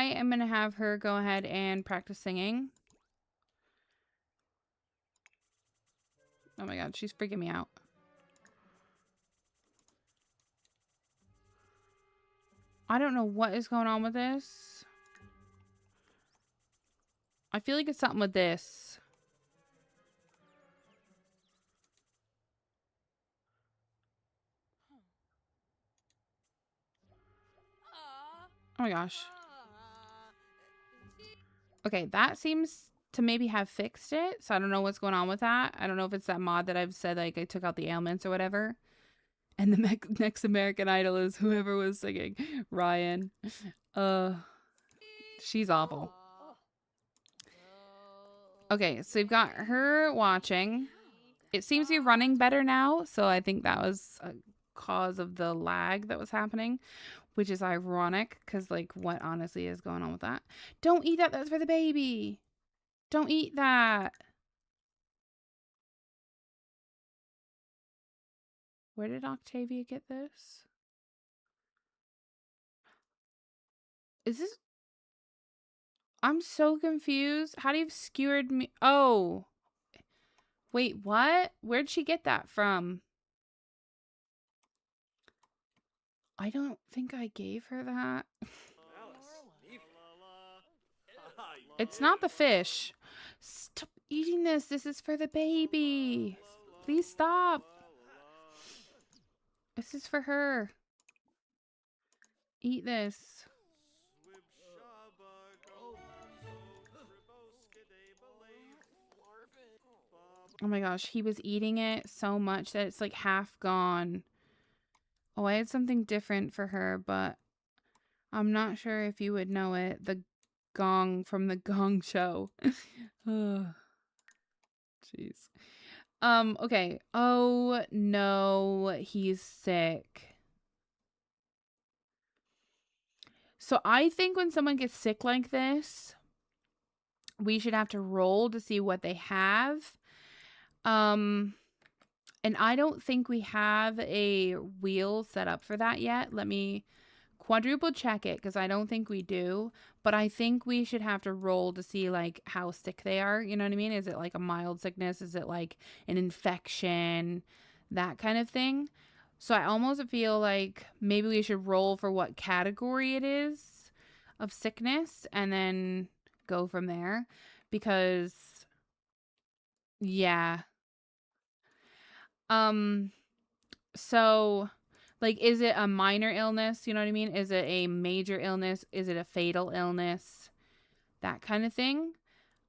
I am going to have her go ahead and practice singing. Oh my god, she's freaking me out. I don't know what is going on with this. I feel like it's something with this. Oh my gosh. Okay, that seems to maybe have fixed it. So I don't know what's going on with that. I don't know if it's that mod that I've said, like, I took out the ailments or whatever. And the next American Idol is whoever was singing. Ryan. She's awful. Okay, so we've got her watching. It seems to be running better now. So I think that was a cause of the lag that was happening. Which is ironic, because, like, what honestly is going on with that? Don't eat that. That's for the baby. Don't eat that. Where did Octavia get this? Is this... I'm so confused. How do you have skewered me? Oh. Wait, what? Where'd she get that from? I don't think I gave her that. It's not the fish. Stop eating this. This is for the baby. Please stop. This is for her. Eat this. Oh my gosh, he was eating it so much that it's like half gone. Oh, I had something different for her, but I'm not sure if you would know it. The gong from the Gong Show. Oh, jeez. Okay. Oh no, he's sick. So I think when someone gets sick like this, we should have to roll to see what they have. And I don't think we have a wheel set up for that yet. Let me quadruple check it, because I don't think we do. But I think we should have to roll to see, like, how sick they are. You know what I mean? Is it like a mild sickness? Is it like an infection? That kind of thing. So I almost feel like maybe we should roll for what category it is of sickness and then go from there. Because, yeah. So, like, is it a minor illness? You know what I mean? Is it a major illness? Is it a fatal illness? That kind of thing.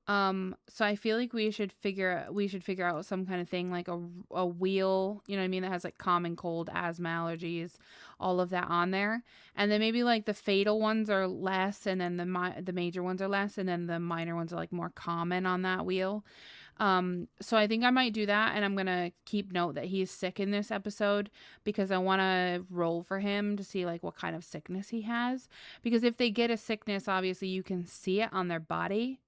So I feel like we should figure out some kind of thing, like a wheel, you know what I mean, that has like common cold, asthma, allergies, all of that on there. And then maybe like the fatal ones are less, and then the major ones are less, and then the minor ones are like more common on that wheel. So I think I might do that, and I'm gonna keep note that he's sick in this episode, because I want to roll for him to see like what kind of sickness he has. Because if they get a sickness, obviously you can see it on their body.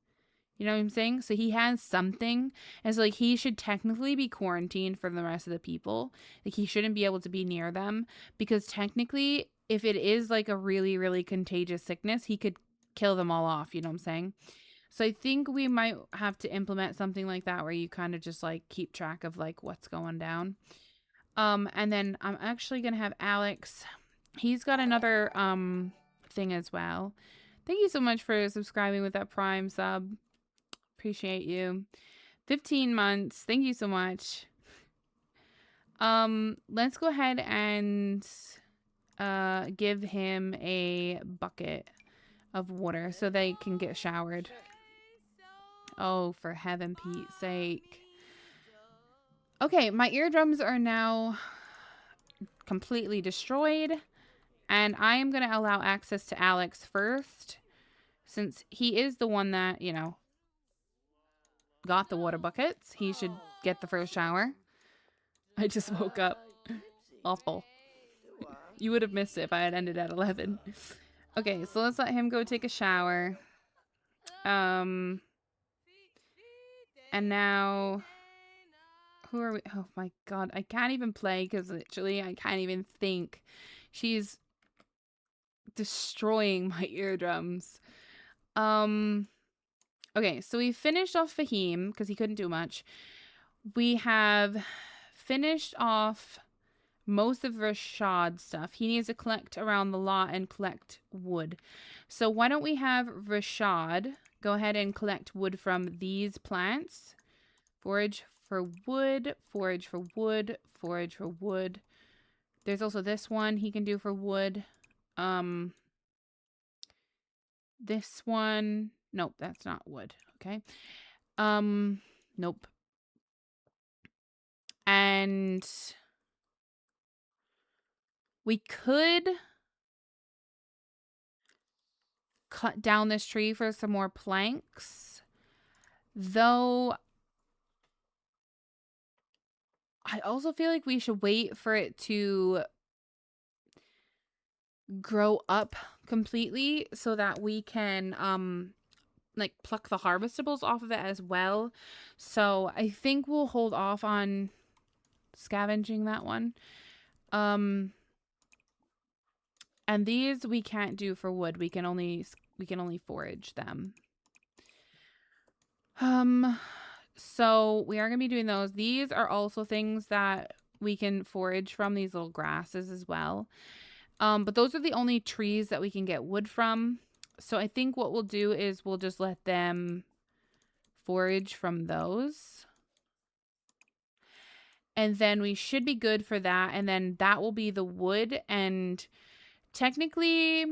You know what I'm saying? So he has something, and so like he should technically be quarantined from the rest of the people. Like he shouldn't be able to be near them, because technically, if it is like a really, really contagious sickness, he could kill them all off. You know what I'm saying? So I think we might have to implement something like that, where you kind of just like keep track of like what's going down. And then I'm actually gonna have Alex. He's got another thing as well. Thank you so much for subscribing with that Prime sub. Appreciate you. 15 months. Thank you so much. Let's go ahead and give him a bucket of water so they can get showered. Oh, for heaven Pete's sake. Okay, my eardrums are now completely destroyed, and I am going to allow access to Alex first, since he is the one that, you know, got the water buckets. He should get the first shower. I just woke up. Awful. You would have missed it if I had ended at 11. Okay, so let's let him go take a shower. And now, who are we? Oh my god, I can't even play, because literally I can't even think. She's destroying my eardrums. Okay, so we finished off Fahim because he couldn't do much. We have finished off most of Rashad's stuff. He needs to collect around the lot and collect wood. So why don't we have Rashad go ahead and collect wood from these plants. Forage for wood, forage for wood, forage for wood. There's also this one he can do for wood. This one. Nope, that's not wood. Okay. Nope. And we could cut down this tree for some more planks. Though I also feel like we should wait for it to grow up completely so that we can like pluck the harvestables off of it as well. So I think we'll hold off on scavenging that one. And these we can't do for wood. We can only forage them. So we are going to be doing those. These are also things that we can forage from, these little grasses as well. But those are the only trees that we can get wood from. So I think what we'll do is we'll just let them forage from those. And then we should be good for that. And then that will be the wood. And technically,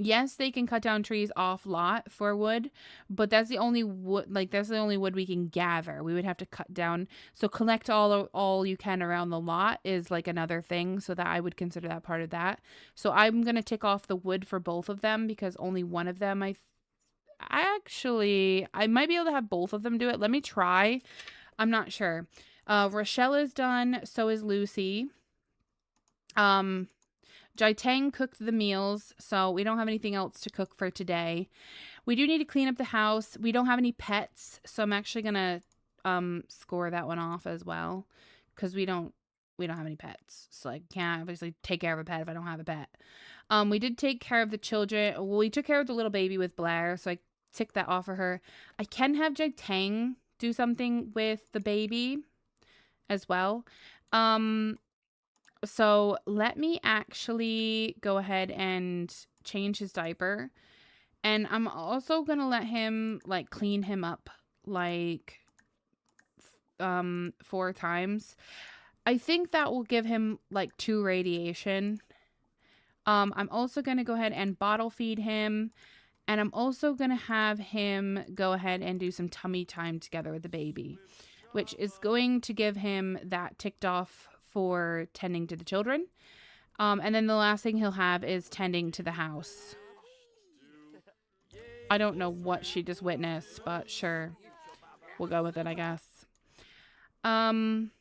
yes, they can cut down trees off lot for wood, but that's the only wood, like that's the only wood we can gather. We would have to cut down. So collect all you can around the lot is like another thing. So that I would consider that part of that. So I'm going to tick off the wood for both of them because only one of them I might be able to have both of them do it. Let me try. I'm not sure. Rochelle is done. So is Lucy. Jaiteng cooked the meals, so we don't have anything else to cook for today. We do need to clean up the house. We don't have any pets, so I'm actually gonna score that one off as well because we don't have any pets, so I can't obviously take care of a pet if I don't have a pet. We did take care of the children. Well, we took care of the little baby with Blair, so I ticked that off for her. I can have Jaiteng do something with the baby as well. So let me actually go ahead and change his diaper. And I'm also going to let him like clean him up like 4 times. I think that will give him like 2 radiation. I'm also going to go ahead and bottle feed him. And I'm also going to have him go ahead and do some tummy time together with the baby, which is going to give him that ticked off for tending to the children. And then the last thing he'll have is tending to the house. I don't know what she just witnessed, but sure. We'll go with it, I guess. Then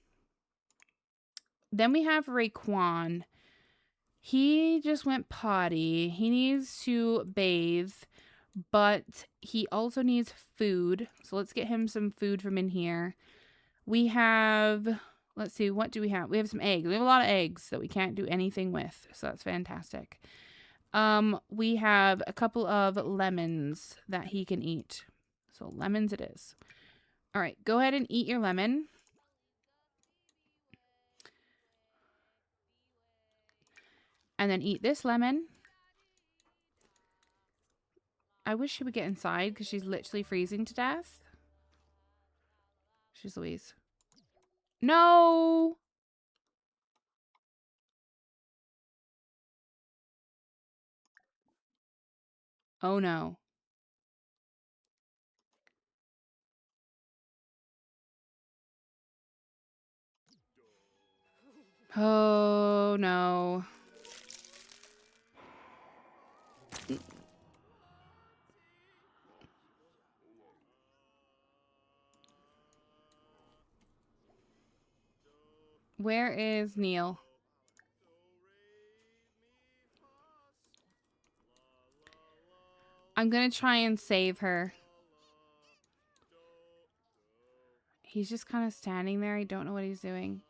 we have Raekwon. He just went potty. He needs to bathe, but he also needs food. So let's get him some food from in here. We have, let's see, what do we have? We have some eggs. We have a lot of eggs that we can't do anything with. So that's fantastic. We have a couple of lemons that he can eat. So lemons it is. All right, go ahead and eat your lemon. And then eat this lemon. I wish she would get inside because she's literally freezing to death. She's Louise. No! Oh no. Oh no. Where is Neil? I'm gonna try and save her. He's just kind of standing there. I don't know what he's doing.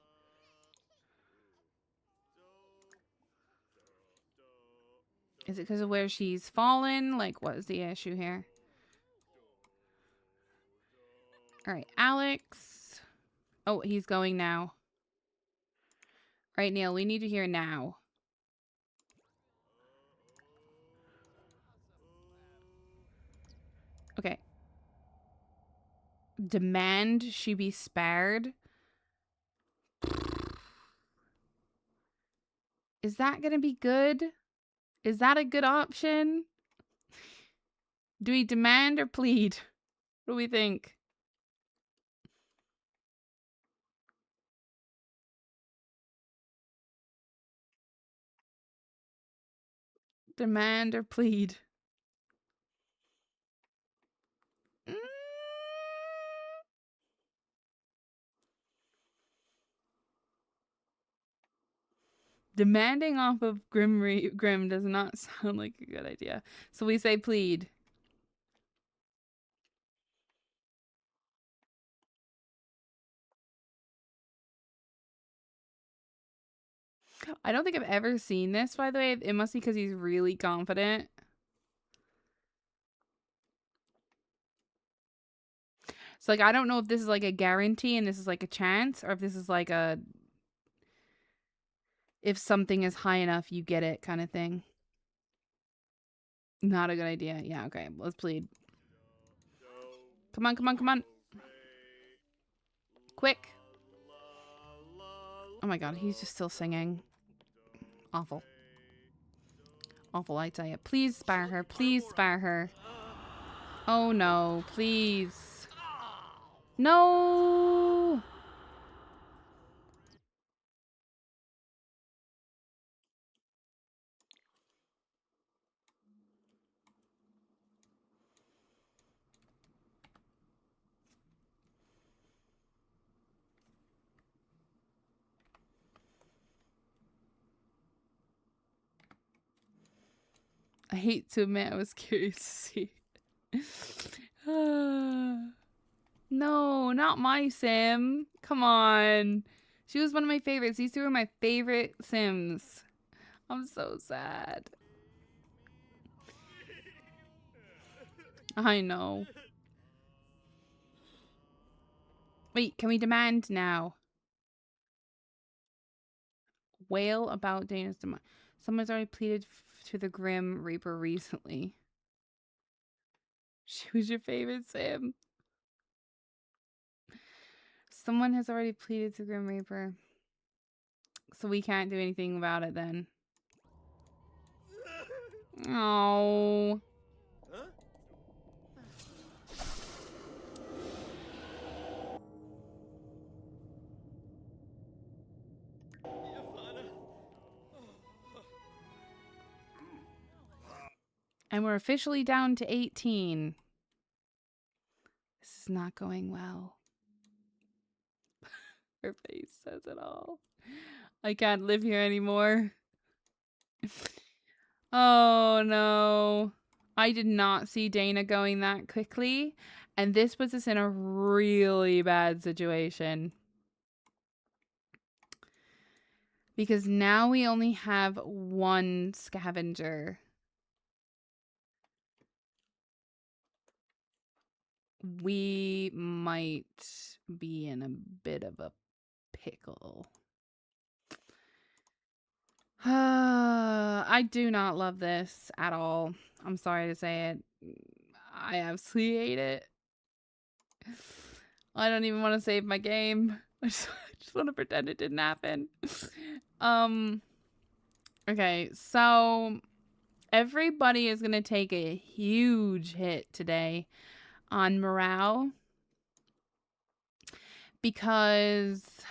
Is it because of where she's fallen? Like, what is the issue here? All right, Alex. Oh, he's going now. All right, Neil, we need to hear now. Okay. Demand she be spared. Is that going to be good? Is that a good option? Do we demand or plead? What do we think? Demand or plead? Mm. Demanding off of Grim does not sound like a good idea. So we say plead. I don't think I've ever seen this, by the way. It must be because he's really confident. So, like, I don't know if this is like a guarantee and this is like a chance, or if this is like a if something is high enough, you get it kind of thing. Not a good idea. Yeah, okay. Let's plead. Come on, come on, come on. Quick. Oh my god, he's just still singing. Awful. Awful, I tell you. Please spare her. Please spare her. Oh no, please. No! I hate to admit I was curious to see. No, not my sim. Come on. She was one of my favorites. These two are my favorite sims. I'm so sad. I know. Wait, can we demand now? Wail about Dana's demise. Someone's already pleaded to the Grim Reaper recently. She was your favorite sim. Someone has already pleaded to Grim Reaper. So we can't do anything about it then. Oh. And we're officially down to 18. This is not going well. Her face says it all. I can't live here anymore. Oh no. I did not see Dana going that quickly. And this puts us in a really bad situation. Because now we only have one scavenger. We might be in a bit of a pickle. I do not love this at all. I'm sorry to say it. I absolutely hate it. I don't even want to save my game. I just want to pretend it didn't happen. Okay, so everybody is going to take a huge hit today on morale because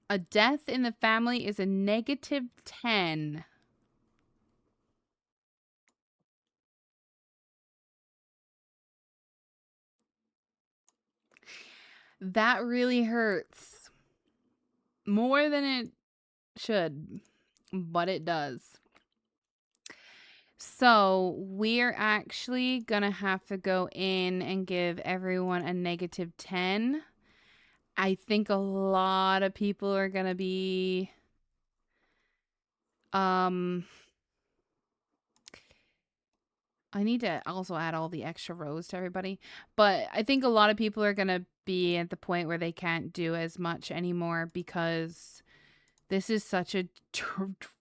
a death in the family is a -10. That really hurts. More than it should, but it does. So we're actually gonna have to go in and give everyone a -10. I think a lot of people are gonna be I need to also add all the extra rows to everybody. But I think a lot of people are going to be at the point where they can't do as much anymore because this is such a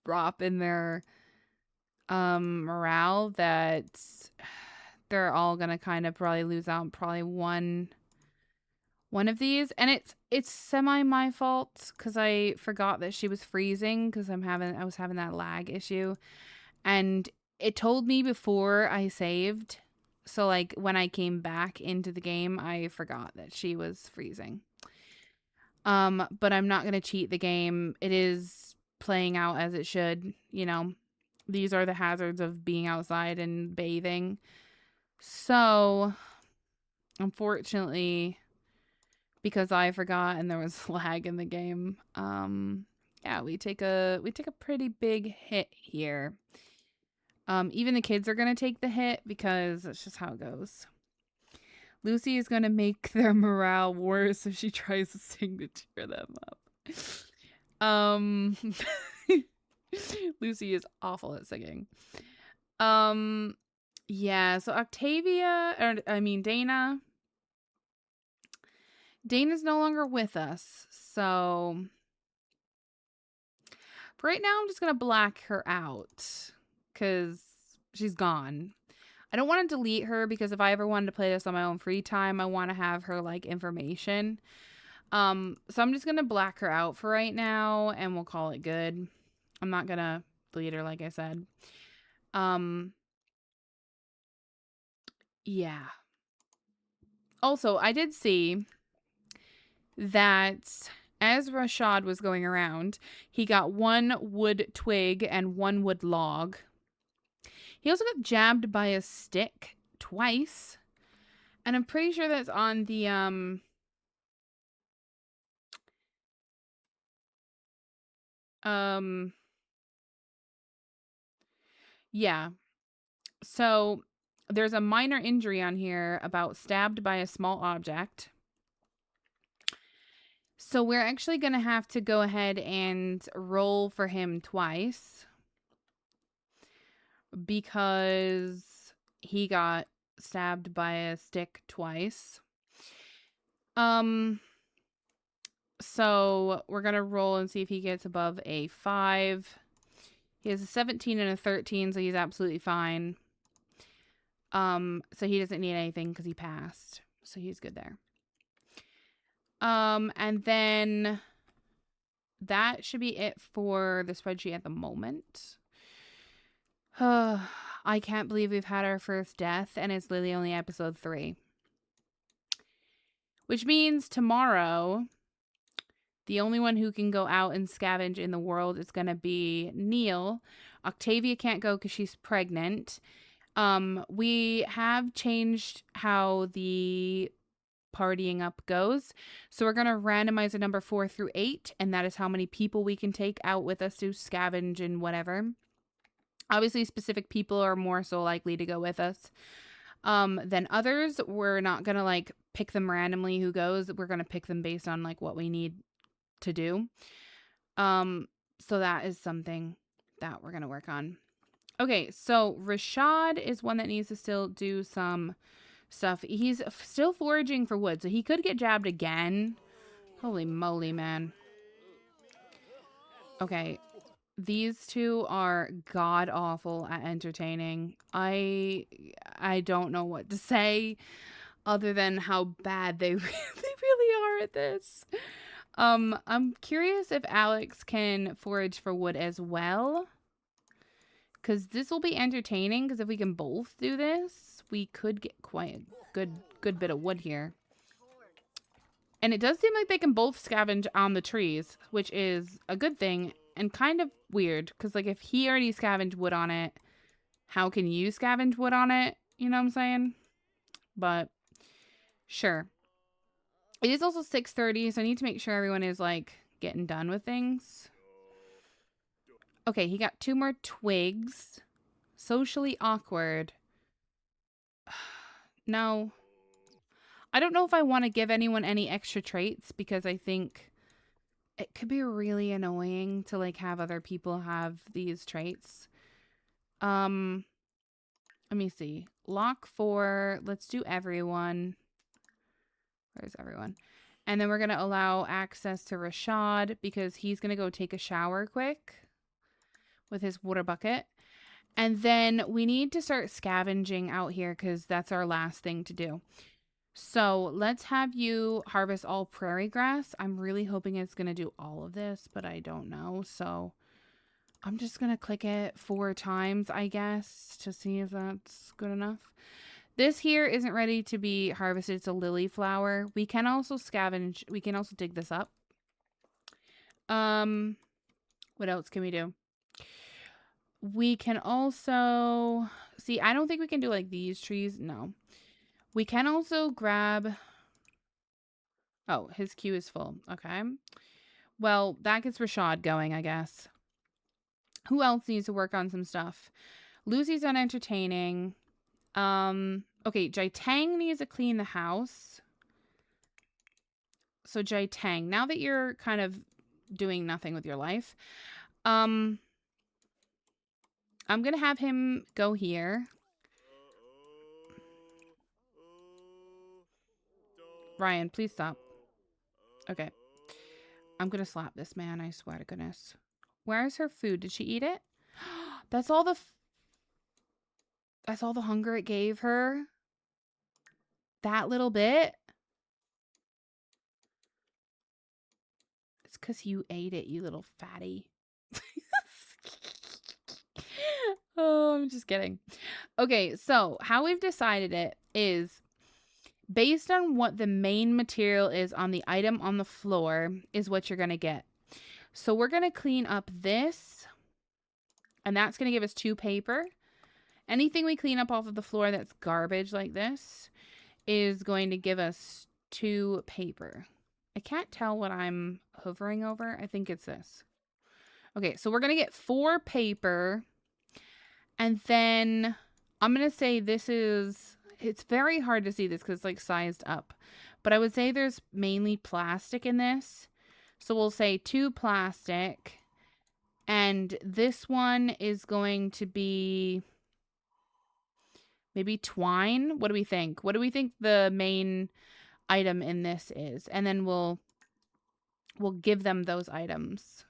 drop in their morale that they're all going to kind of probably lose out on probably one of these. And it's semi my fault cuz I forgot that she was freezing cuz I was having that lag issue. And it told me before I saved. So, like, when I came back into the game, I forgot that she was freezing. But I'm not going to cheat the game. It is playing out as it should. You know, these are the hazards of being outside and bathing. So, unfortunately, because I forgot and there was lag in the game, yeah, we take a pretty big hit here. Even the kids are going to take the hit because that's just how it goes. Lucy is going to make their morale worse if she tries to sing to cheer them up. Lucy is awful at singing. Yeah, so Dana's no longer with us. So for right now, I'm just going to black her out because she's gone. I don't want to delete her because if I ever wanted to play this on my own free time, I want to have her like information. So I'm just going to black her out for right now and we'll call it good. I'm not going to delete her like I said. Yeah. Also, I did see that as Rashad was going around, he got 1 wood twig and 1 wood log. He also got jabbed by a stick twice. And I'm pretty sure that's on the yeah. So there's a minor injury on here about stabbed by a small object. So we're actually going to have to go ahead and roll for him twice because he got stabbed by a stick twice. So we're going to roll and see if he gets above a 5. He has a 17 and a 13, so he's absolutely fine. So he doesn't need anything because he passed. So he's good there. And then that should be it for the spreadsheet at the moment. I can't believe we've had our first death and it's literally only episode 3. Which means tomorrow, the only one who can go out and scavenge in the world is going to be Neil. Octavia can't go because she's pregnant. We have changed how the partying up goes. So we're going to randomize a number 4 through 8, and that is how many people we can take out with us to scavenge and whatever. Obviously, specific people are more so likely to go with us than others. We're not going to like pick them randomly who goes. We're going to pick them based on like what we need to do. So that is something that we're going to work on. Okay, so Rashad is one that needs to still do some stuff. He's still foraging for wood, so he could get jabbed again. Holy moly, man. Okay, these two are god awful at entertaining. I don't know what to say other than how bad they really are at this. I'm curious if Alex can forage for wood as well. Because this will be entertaining, because if we can both do this, we could get quite a good bit of wood here. And it does seem like they can both scavenge on the trees, which is a good thing and kind of weird. Because, like, if he already scavenged wood on it, how can you scavenge wood on it? You know what I'm saying? But, sure. It is also 6:30, so I need to make sure everyone is, like, getting done with things. Okay, he got 2 more twigs. Socially awkward. No. I don't know if I want to give anyone any extra traits because I think it could be really annoying to like have other people have these traits. I'm Let me see. Lock 4. Let's do everyone. Where's everyone? And then we're going to allow access to Rashad because he's going to go take a shower quick with his water bucket. And then we need to start scavenging out here because that's our last thing to do. So let's have you harvest all prairie grass. I'm really hoping it's going to do all of this, but I don't know. So I'm just going to click it 4 times, I guess, to see if that's good enough. This here isn't ready to be harvested. It's a lily flower. We can also scavenge. We can also dig this up. What else can we do? We can also... See, I don't think we can do like these trees. No. We can also grab... Oh, his queue is full. Okay. Well, that gets Rashad going, I guess. Who else needs to work on some stuff? Lucy's done entertaining. Okay, Jaitang needs to clean the house. So Jaitang, now that you're kind of doing nothing with your life, I'm going to have him go here. Ryan, please stop. Okay. I'm going to slap this man, I swear to goodness. Where's her food? Did she eat it? That's all the hunger it gave her. That little bit. It's because you ate it, you little fatty. Oh, I'm just kidding. Okay, so how we've decided it is based on what the main material is on the item on the floor is what you're going to get. So we're going to clean up this, and that's going to give us 2 paper. Anything we clean up off of the floor that's garbage like this is going to give us 2 paper. I can't tell what I'm hovering over. I think it's this. Okay, so we're going to get 4 paper. And then I'm going to say this is... It's very hard to see this because it's like sized up. But I would say there's mainly plastic in this. So we'll say 2 plastic. And this one is going to be maybe twine. What do we think? What do we think the main item in this is? And then we'll give them those items.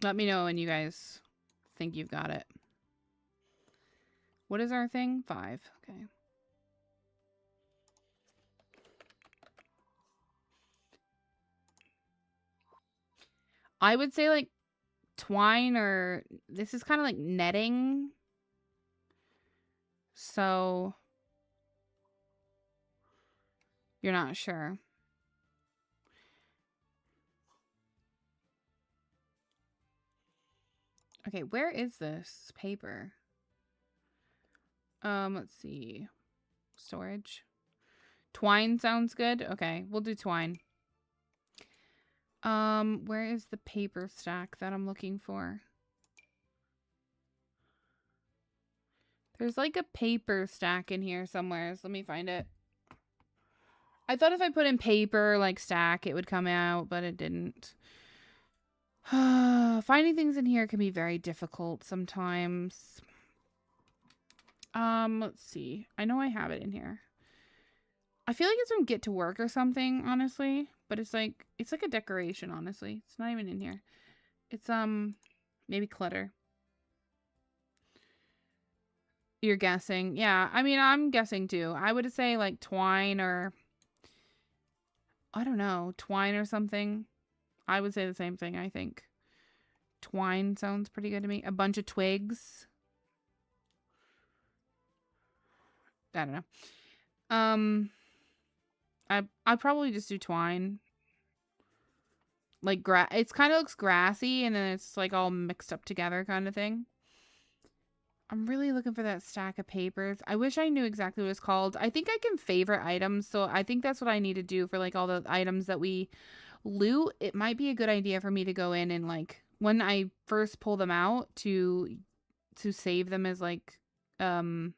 Let me know when you guys think you've got it. What is our thing? 5. Okay. I would say like twine, or this is kind of like netting. So you're not sure. Okay, where is this paper? Let's see. Storage. Twine sounds good. Okay, we'll do twine. Where is the paper stack that I'm looking for? There's like a paper stack in here somewhere. So let me find it. I thought if I put in paper, like stack, it would come out, but it didn't. Finding things in here can be very difficult sometimes. Let's see. I know I have it in here. I feel like it's from Get to Work or something, honestly. But it's like a decoration, honestly. It's not even in here. It's, maybe clutter. You're guessing. Yeah, I mean, I'm guessing too. I would say like twine or... I don't know. Twine or something. I would say the same thing, I think. Twine sounds pretty good to me. A bunch of twigs. I don't know. I'd probably just do twine. Like, it kind of looks grassy, and then it's like all mixed up together kind of thing. I'm really looking for that stack of papers. I wish I knew exactly what it's called. I think I can favorite items, so I think that's what I need to do for like all the items that we loot. It might be a good idea for me to go in and like when I first pull them out to save them as like um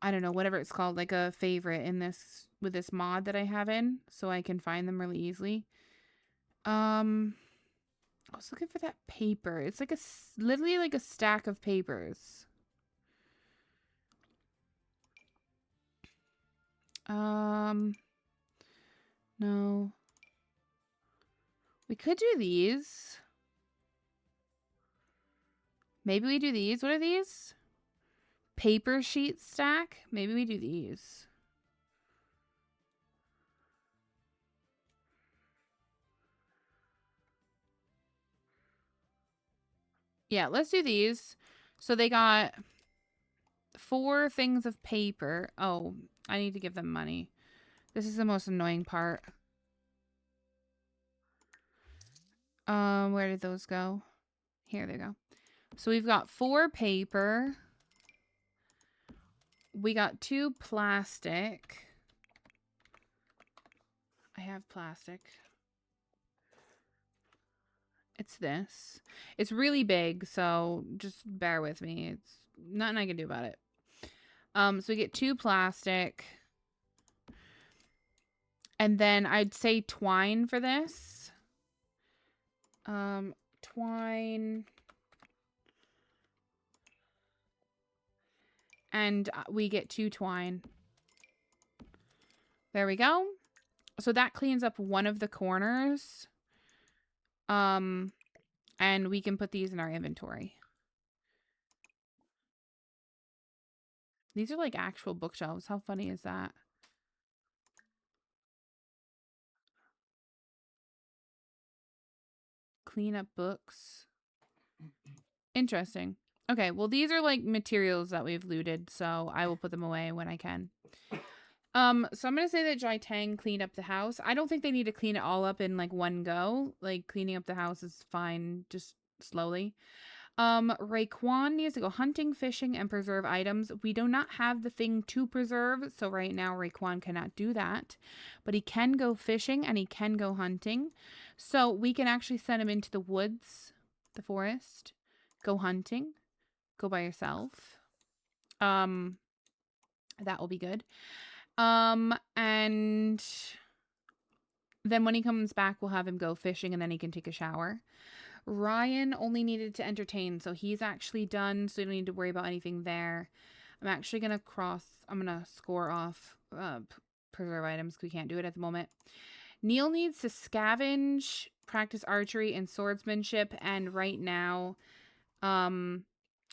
I don't know, whatever it's called, like a favorite in this with this mod that I have in, so I can find them really easily. I was looking for that paper. It's like literally like a stack of papers. No. We could do these. Maybe we do these. What are these? Paper sheet stack? Maybe we do these. Yeah, let's do these. So they got 4 things of paper. Oh, I need to give them money. This is the most annoying part. Where did those go? Here they go. So we've got 4 paper. We got 2 plastic. I have plastic. It's this. It's really big, so just bear with me. It's nothing I can do about it. So we get 2 plastic. And then I'd say twine for this. Twine. And we get 2 twine. There we go. So that cleans up one of the corners. And we can put these in our inventory. These are like actual bookshelves. How funny is that? Clean up books. Interesting. Okay, well, these are like materials that we've looted, so I will put them away when I can. So I'm gonna say that Jai Tang cleaned up the house. I don't think they need to clean it all up in like one go. Like cleaning up the house is fine, just slowly. Raekwon needs to go hunting, fishing, and preserve items. We do not have the thing to preserve, so right now Raekwon cannot do that. But he can go fishing and he can go hunting. So we can actually send him into the woods, the forest, go hunting, go by yourself. That will be good. And then when he comes back, we'll have him go fishing and then he can take a shower. Ryan only needed to entertain, so he's actually done, so you don't need to worry about anything there. I'm actually going to score off preserve items because we can't do it at the moment. Neil needs to scavenge, practice archery and swordsmanship, and right now,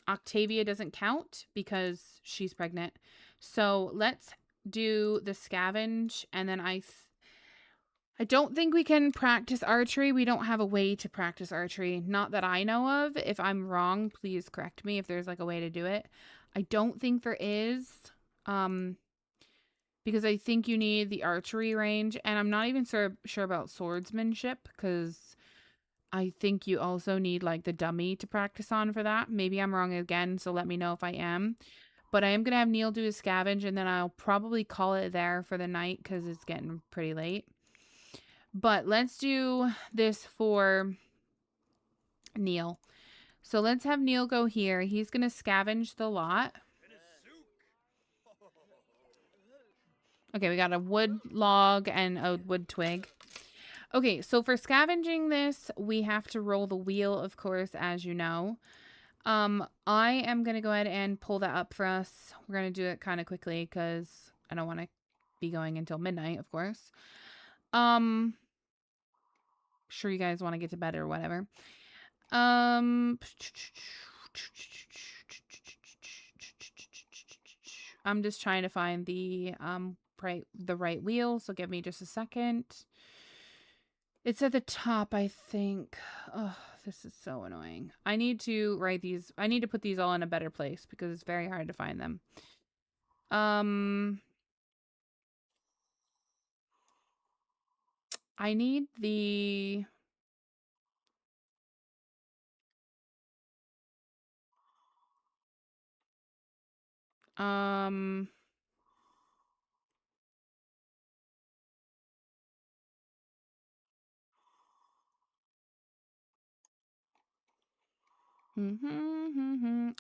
Octavia doesn't count because she's pregnant. So let's do the scavenge, and then I don't think we can practice archery. We don't have a way to practice archery. Not that I know of. If I'm wrong, please correct me if there's like a way to do it. I don't think there is. Because I think you need the archery range. And I'm not even sure about swordsmanship because I think you also need like the dummy to practice on for that. Maybe I'm wrong again, so let me know if I am. But I am going to have Neil do his scavenge and then I'll probably call it there for the night because it's getting pretty late. But let's do this for Neil. So let's have Neil go here. He's going to scavenge the lot. Okay, we got a wood log and a wood twig. Okay, so for scavenging this, we have to roll the wheel, of course, as you know. I am going to go ahead and pull that up for us. We're going to do it kind of quickly because I don't want to be going until midnight, of course. Sure you guys want to get to bed or whatever. I'm just trying to find the right wheel, so give me just a second. It's at the top, I think. Oh, this is so annoying. I need to write these. I need to put these all in a better place because it's very hard to find them. I need the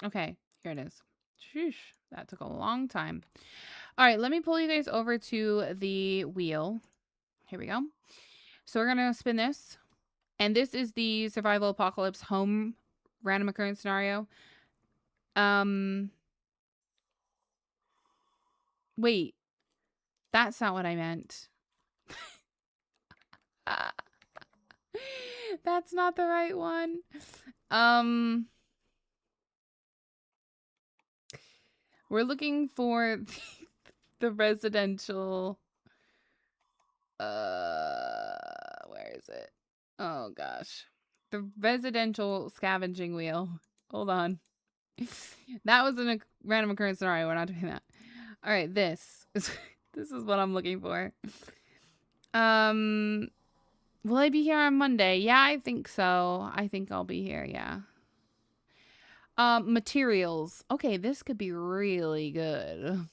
Okay, here it is. Sheesh, that took a long time. All right, let me pull you guys over to the wheel. Here we go. So we're going to spin this. And this is the survival apocalypse home random occurrence scenario. Wait. That's not what I meant. That's not the right one. We're looking for the residential. Where is it? Oh gosh. The residential scavenging wheel. Hold on. That was a random occurrence scenario. We're not doing that. All right, this is what I'm looking for. Will I be here on Monday? Yeah, I think so. I think I'll be here, yeah. Materials. Okay, this could be really good.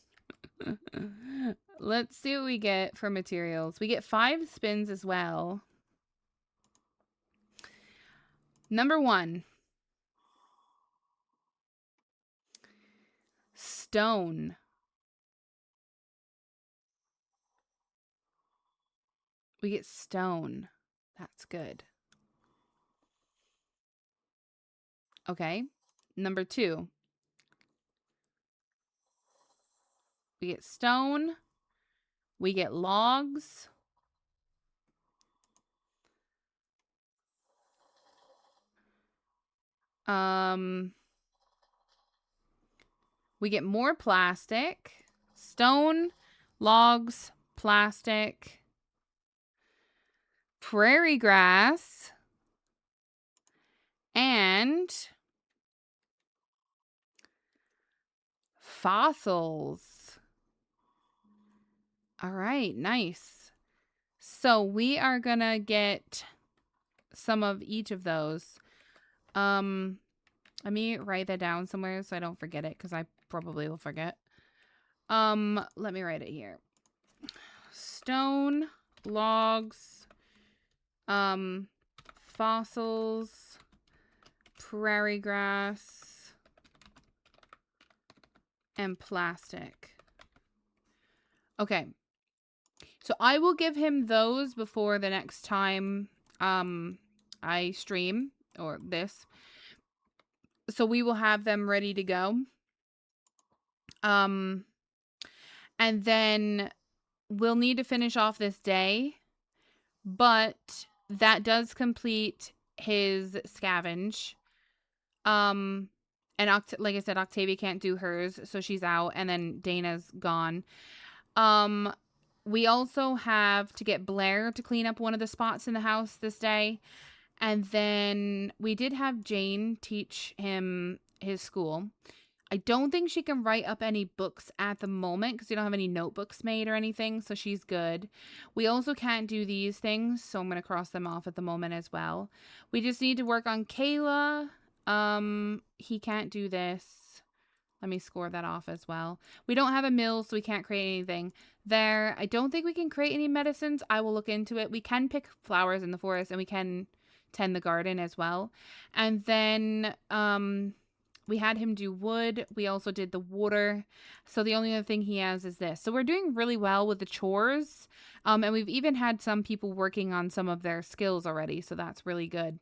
Let's see what we get for materials. We get 5 spins as well. Number 1. Stone. We get stone. That's good. Okay. Number 2. We get stone. We get logs. We get more plastic. Stone, logs, plastic, prairie grass, and fossils. All right, nice. So we are gonna get some of each of those. Let me write that down somewhere so I don't forget it, because I probably will forget. Let me write it here. Stone, logs, fossils, prairie grass, and plastic. Okay. So I will give him those before the next time I stream, or this. So we will have them ready to go. And then we'll need to finish off this day, but that does complete his scavenge. And like I said, Octavia can't do hers, so she's out, and then Dana's gone. We also have to get Blair to clean up one of the spots in the house this day. And then we did have Jane teach him his school. I don't think she can write up any books at the moment because we don't have any notebooks made or anything, so she's good. We also can't do these things, so I'm going to cross them off at the moment as well. We just need to work on Kayla. He can't do this. Let me score that off as well. We don't have a mill, so we can't create anything there. I don't think we can create any medicines. I will look into it. We can pick flowers in the forest, and we can tend the garden as well. And then we had him do wood. We also did the water. So the only other thing he has is this. So we're doing really well with the chores. And we've even had some people working on some of their skills already. So that's really good.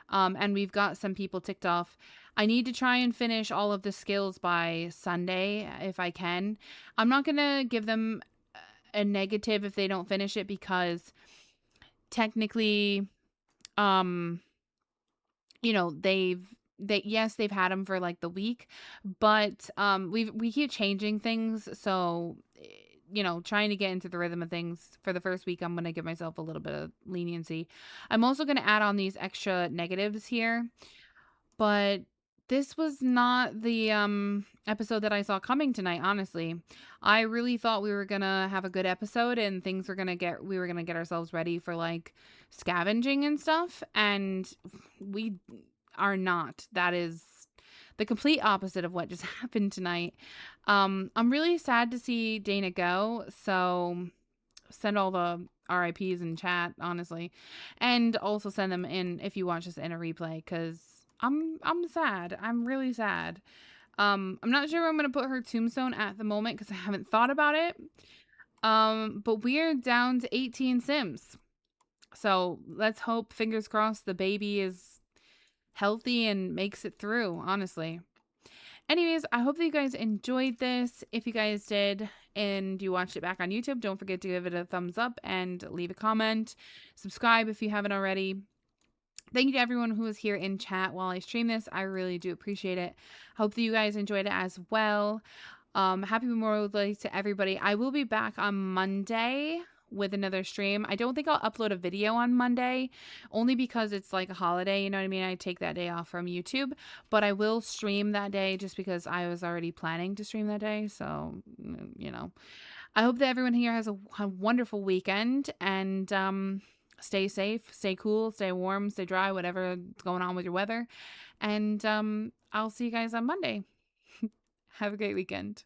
And we've got some people ticked off. I need to try and finish all of the skills by Sunday if I can. I'm not going to give them a negative if they don't finish it, because technically, you know, they've had them for like the week, but we keep changing things, so you know, trying to get into the rhythm of things. For the first week, I'm going to give myself a little bit of leniency. I'm also going to add on these extra negatives here, but this was not the episode that I saw coming tonight, honestly. I really thought we were going to have a good episode and we were going to get ourselves ready for like scavenging and stuff, and we are not. That is the complete opposite of what just happened tonight. I'm really sad to see Dana go, so send all the RIPs in chat, honestly, and also send them in if you watch this in a replay, because I'm sad. I'm really sad. I'm not sure where I'm gonna put her tombstone at the moment because I haven't thought about it. But we're down to 18 Sims. So let's hope, fingers crossed, the baby is healthy and makes it through, honestly. Anyways, I hope that you guys enjoyed this. If you guys did and you watched it back on YouTube, don't forget to give it a thumbs up and leave a comment. Subscribe if you haven't already. Thank you to everyone who was here in chat while I stream this. I really do appreciate it. Hope that you guys enjoyed it as well. Happy Memorial Day to everybody. I will be back on Monday with another stream. I don't think I'll upload a video on Monday, only because it's like a holiday, you know what I mean? I take that day off from YouTube, but I will stream that day just because I was already planning to stream that day. So, you know, I hope that everyone here has a wonderful weekend, and stay safe, stay cool, stay warm, stay dry, whatever's going on with your weather. And I'll see you guys on Monday. Have a great weekend.